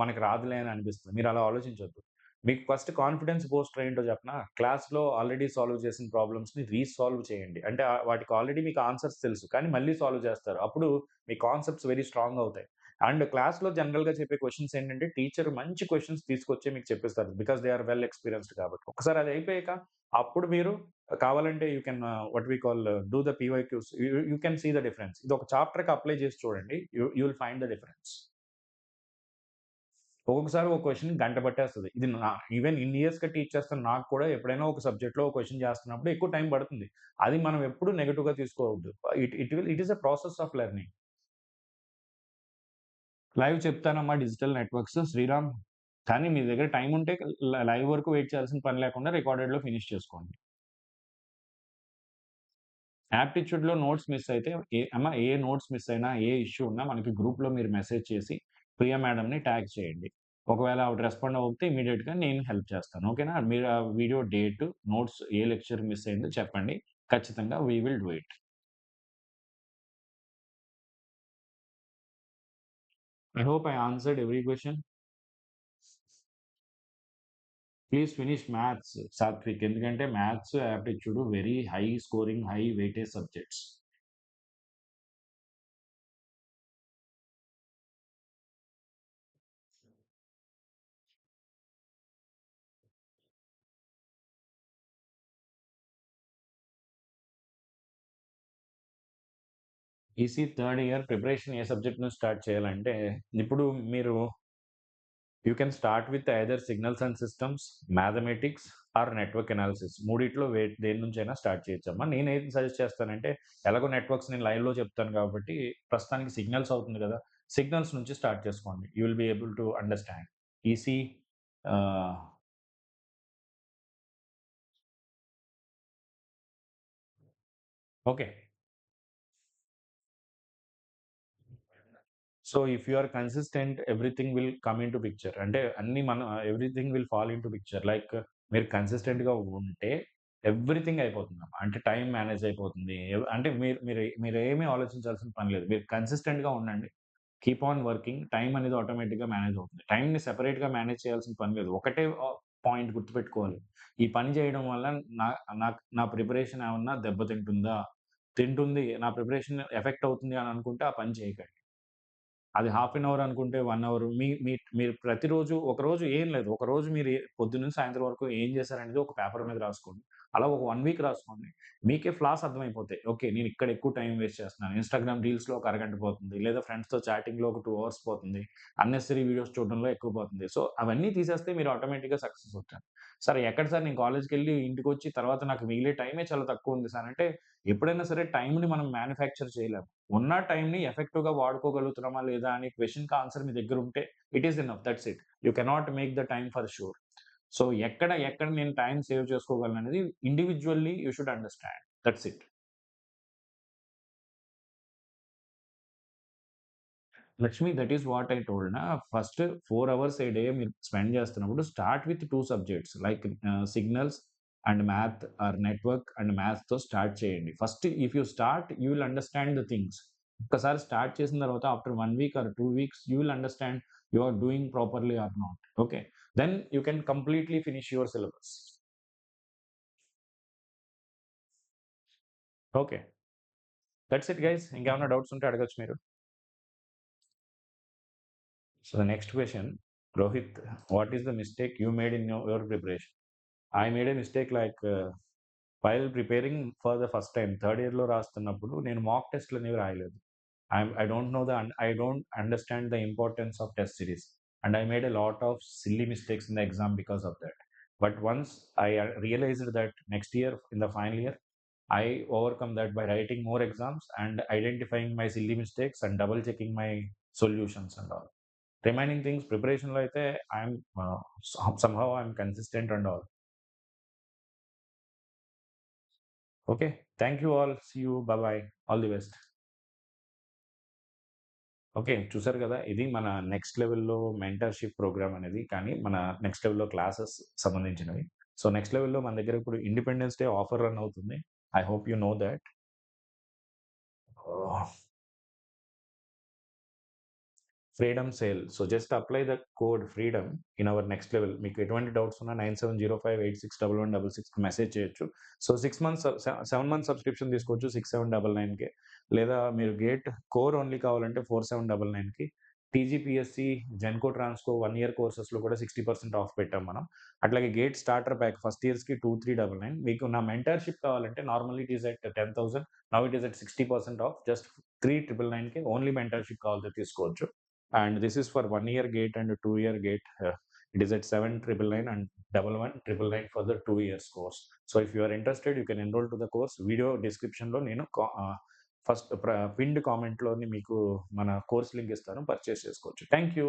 మనకి రాదులే అని అనిపిస్తుంది. మీరలా ఆలోచించొద్దు. మీకు ఫస్ట్ కాన్ఫిడెన్స్ బూస్టర్ ఏంటో చెప్పనా? క్లాస్‌లో ఆల్రెడీ సాల్వ్ చేసిన ప్రాబ్లమ్స్‌ని రీసాల్వ్ చేయండి. అంటే వాటికి ఆల్రెడీ మీకు ఆన్సర్స్ తెలుసు. కానీ మళ్ళీ సాల్వ్ చేస్తారు. అప్పుడు మీ కాన్సెప్ట్స్ వెరీ స్ట్రాంగ్ అవుతాయి. అండ్ క్లాస్‌లో జనరల్‌గా చెప్పే క్వెషన్స్ ఏంటంటే టీచర్ మంచి క్వెషన్స్ తీసుకొచ్చి మీకు చెప్పిస్తారు. Because they are well experienced కాబట్టి. ఒక్కసారి అది అయిపోయాక అప్పుడు మీరు కావాలంటే you can what we call do the PYQs. You can see the difference. ఇది ఒక చాప్టర్‌కి అప్లై చేసి చూడండి. You will find the difference. ఒక్కొక్కసారి ఒక క్వెషన్ గంట పట్టేస్తది. ఇది ఈవెన్ ఇన్ని ఇయర్స్‌గా టీచ్ చేస్తున్న నాకు కూడా ఎప్పుడైనా ఒక సబ్జెక్ట్‌లో ఒక క్వెషన్ చేస్తున్నప్పుడు ఎక్కువ టైం పడుతుంది. అది మనం ఎప్పుడు నెగెటివ్‌గా తీసుకోవద్దు. It is a process of learning. Live చెప్తానమ్మా డిజిటల్ నెట్వర్క్స్ శ్రీరామ్. కానీ మీ దగ్గర టైం ఉంటే లైవ్ వరకు వెయిట్ చేయాల్సిన పని లేకుండా రికార్డెడ్‌లో ఫినిష్ చేసుకోండి. యాప్టిట్యూడ్‌లో నోట్స్ మిస్ అయితే అమ్మ ఏ నోట్స్ మిస్ అయినా, ఏ ఇష్యూ ఉన్నా మనకి గ్రూప్‌లో మీరు మెసేజ్ చేసి ప్రియా మేడమ్‌ని ట్యాగ్ చేయండి. ఒకవేళ ఆవిడ రెస్పాండ్ అవ్వకపోతే ఇమ్మీడియేట్‌గా నేను హెల్ప్ చేస్తాను. ఓకేనా? మీరు ఆ వీడియో డేట్, నోట్స్ ఏ లెక్చర్ మిస్ అయిందో చెప్పండి. ఖచ్చితంగా we will do it. I hope I answered every question. Please finish maths Sathvik. ఎందుకంటే maths, aptitude very high scoring, high weightage subjects. EC third year preparation ఏ సబ్జెక్ట్ నుంచి start చేయాలంటే, ఇప్పుడు మీరు you can start with either signals and systems, mathematics or network analysis. మూడిట్లో దేని నుంచైనా start చేయొచ్చమ్మా. నేనేది సజెస్ట్ చేస్తానంటే, ఎలాగో నెట్వర్క్స్ నేను లైవ్‌లో చెప్తాను కాబట్టి, ప్రస్తుతానికి సిగ్నల్స్ అవుతుంది కదా! సిగ్నల్స్ నుంచి స్టార్ట్ చేసుకోండి. You will be able to understand. EC ah, okay. So, if you are consistent everything will come into picture. అంటే అన్నీ everything will fall into picture. Like మీరు కన్సిస్టెంట్‌గా ఉంటే ఎవ్రీథింగ్ అయిపోతుందమ్మా. అంటే టైమ్ మేనేజ్ అయిపోతుంది. అంటే మీరేమి ఆలోచించాల్సిన పని లేదు. మీరు కన్సిస్టెంట్‌గా ఉండండి. Keep on working. టైమ్ అనేది ఆటోమేటిక్‌గా మేనేజ్ అవుతుంది. టైమ్‌ని సెపరేట్‌గా మేనేజ్ చేయాల్సిన పని లేదు. ఒకటే పాయింట్ గుర్తుపెట్టుకోవాలి. ఈ పని చేయడం వల్ల నా నా ప్రిపరేషన్ ఏమన్నా దెబ్బతింటుందా? తింటుంది. నా ప్రిపరేషన్ ఎఫెక్ట్ అవుతుంది అని అనుకుంటే ఆ పని చేయకండి. అది హాఫ్ అన్ అవర్ అనుకుంటే 1 అవర్ మీ మీ మీరు ప్రతిరోజు ఒకరోజు ఏం లేదు. ఒకరోజు మీరు పొద్దున్నుంచి సాయంత్రం వరకు ఏం చేశారనేది ఒక పేపర్ మీద రాసుకోండి. అలా ఒక 1 వీక్ రాసుకోండి. మీకే ఫ్లాస్ అర్థమైపోతాయి. ఓకే. నేను ఇక్కడ ఎక్కువ టైమ్ వేస్ట్ చేస్తున్నాను. ఇన్‌స్టాగ్రామ్ రీల్స్‌లో ఒక అరగంట పోతుంది. లేదా ఫ్రెండ్స్‌తో చాటింగ్‌లో ఒక 2 అవర్స్ పోతుంది. అన్నెసెసరీ వీడియోస్ చూడడంలో ఎక్కువ పోతుంది. సో, అవన్నీ తీసేస్తే మీరు ఆటోమేటిక్‌గా సక్సెస్ అవుతారు. సార్ ఎక్కడ సార్ నేను కాలేజ్‌కెళ్ళి ఇంటికొచ్చి తర్వాత నాకు మిగిలే టైమే చాలా తక్కువుంది సార్ అంటే, ఎప్పుడైనా సరే టైమ్‌ని మనం మ్యానుఫ్యాక్చర్ చేయలేము. ఉన్న టైమ్‌ని ఎఫెక్టివ్‌గా వాడుకోగలుగుతున్నామా లేదా అనే క్వెషన్‌కి ఆన్సర్ మీ దగ్గరుంటే it is enough. That's it. You cannot make the time for sure. So, ఎక్కడ నేను టైమ్ సేవ్ చేసుకోగలననేది individually you should understand. That's it. Lakshmi, that is what I told na. First 4 hours a day మీరు spend చేస్తున్నప్పుడు start with 2 subjects like signals and math or network and మ్యాథ్స్‌తో start చేయండి. First if you start you will understand the things. ఒక్కసారి start చేసిన తర్వాత after 1 week or 2 weeks you will understand you are doing properly or not. Okay. Then you can completely finish your syllabus. Okay. That's it guys. ఇంకేమైనా doubts ఉంటే అడగొచ్చు మీరు. So the next question, Rohit, what is the mistake you made in your preparation? I made a mistake like while preparing for the first time, third ఇయర్‌లో రాస్తున్నప్పుడు నేను మాక్ టెస్ట్‌లు అనేవి రాయలేదు. I don't know I don't understand the importance of test series, and I made a lot of silly mistakes in the exam because of that. But once I realized that next year in the final year, I overcome that by writing more exams and identifying my silly mistakes and double checking my solutions and all. Remaining things ప్రిపరేషన్‌లో అయితే I'm somehow I'm consistent and all. Okay. Thank you all. See you. Bye. All the best. Okay. చూసారు గదా! ఇది మన next లెవెల్‌లో mentorship programme అనేది. కానీ మన నెక్స్ట్ లెవెల్‌లో క్లాసెస్ సంబంధించినవి. సో, నెక్స్ట్ లెవెల్‌లో మన దగ్గర ఇప్పుడు ఇండిపెండెన్స్ డే ఆఫర్ రన్ అవుతుంది. I hope you know that. Oh! Freedom sale. So, just apply the code freedom in our next level. మీకు ఎటువంటి డౌట్స్ ఉన్నా 9705861166కి మెసేజ్ చేయొచ్చు. సో, 6 మంత్స్ 7 మంత్స్ సబ్స్క్రిప్షన్ తీసుకోవచ్చు 6799కే. లేదా మీరు గేట్ కోర్ ఓన్లీ కావాలంటే 4799కి. TGPSC, Genco Transco 1 year కోర్సెస్‌లో కూడా 60% ఆఫ్ పెట్టాం మనం. అట్లాగే గేట్ స్టార్టర్ ప్యాక్ ఫస్ట్ ఇయర్స్‌కి 2399. మీకు నా మెంటర్‌షిప్ కావాలంటే normally it is at 10,000. Now it is at 60% off just 3999కి ఓన్లీ మెంటర్‌షిప్ కావాలంటే తీసుకోవచ్చు. And this is for 1 year gate and a 2 year gate. It is at 7,999 and 11,999 for the 2 years course. So if you are interested, you can enroll to the course. Video description లో నేను first pinned comment లోని మీకు మన course link ఇస్తాను, purchase చేసుకోవచ్చు. Thank you.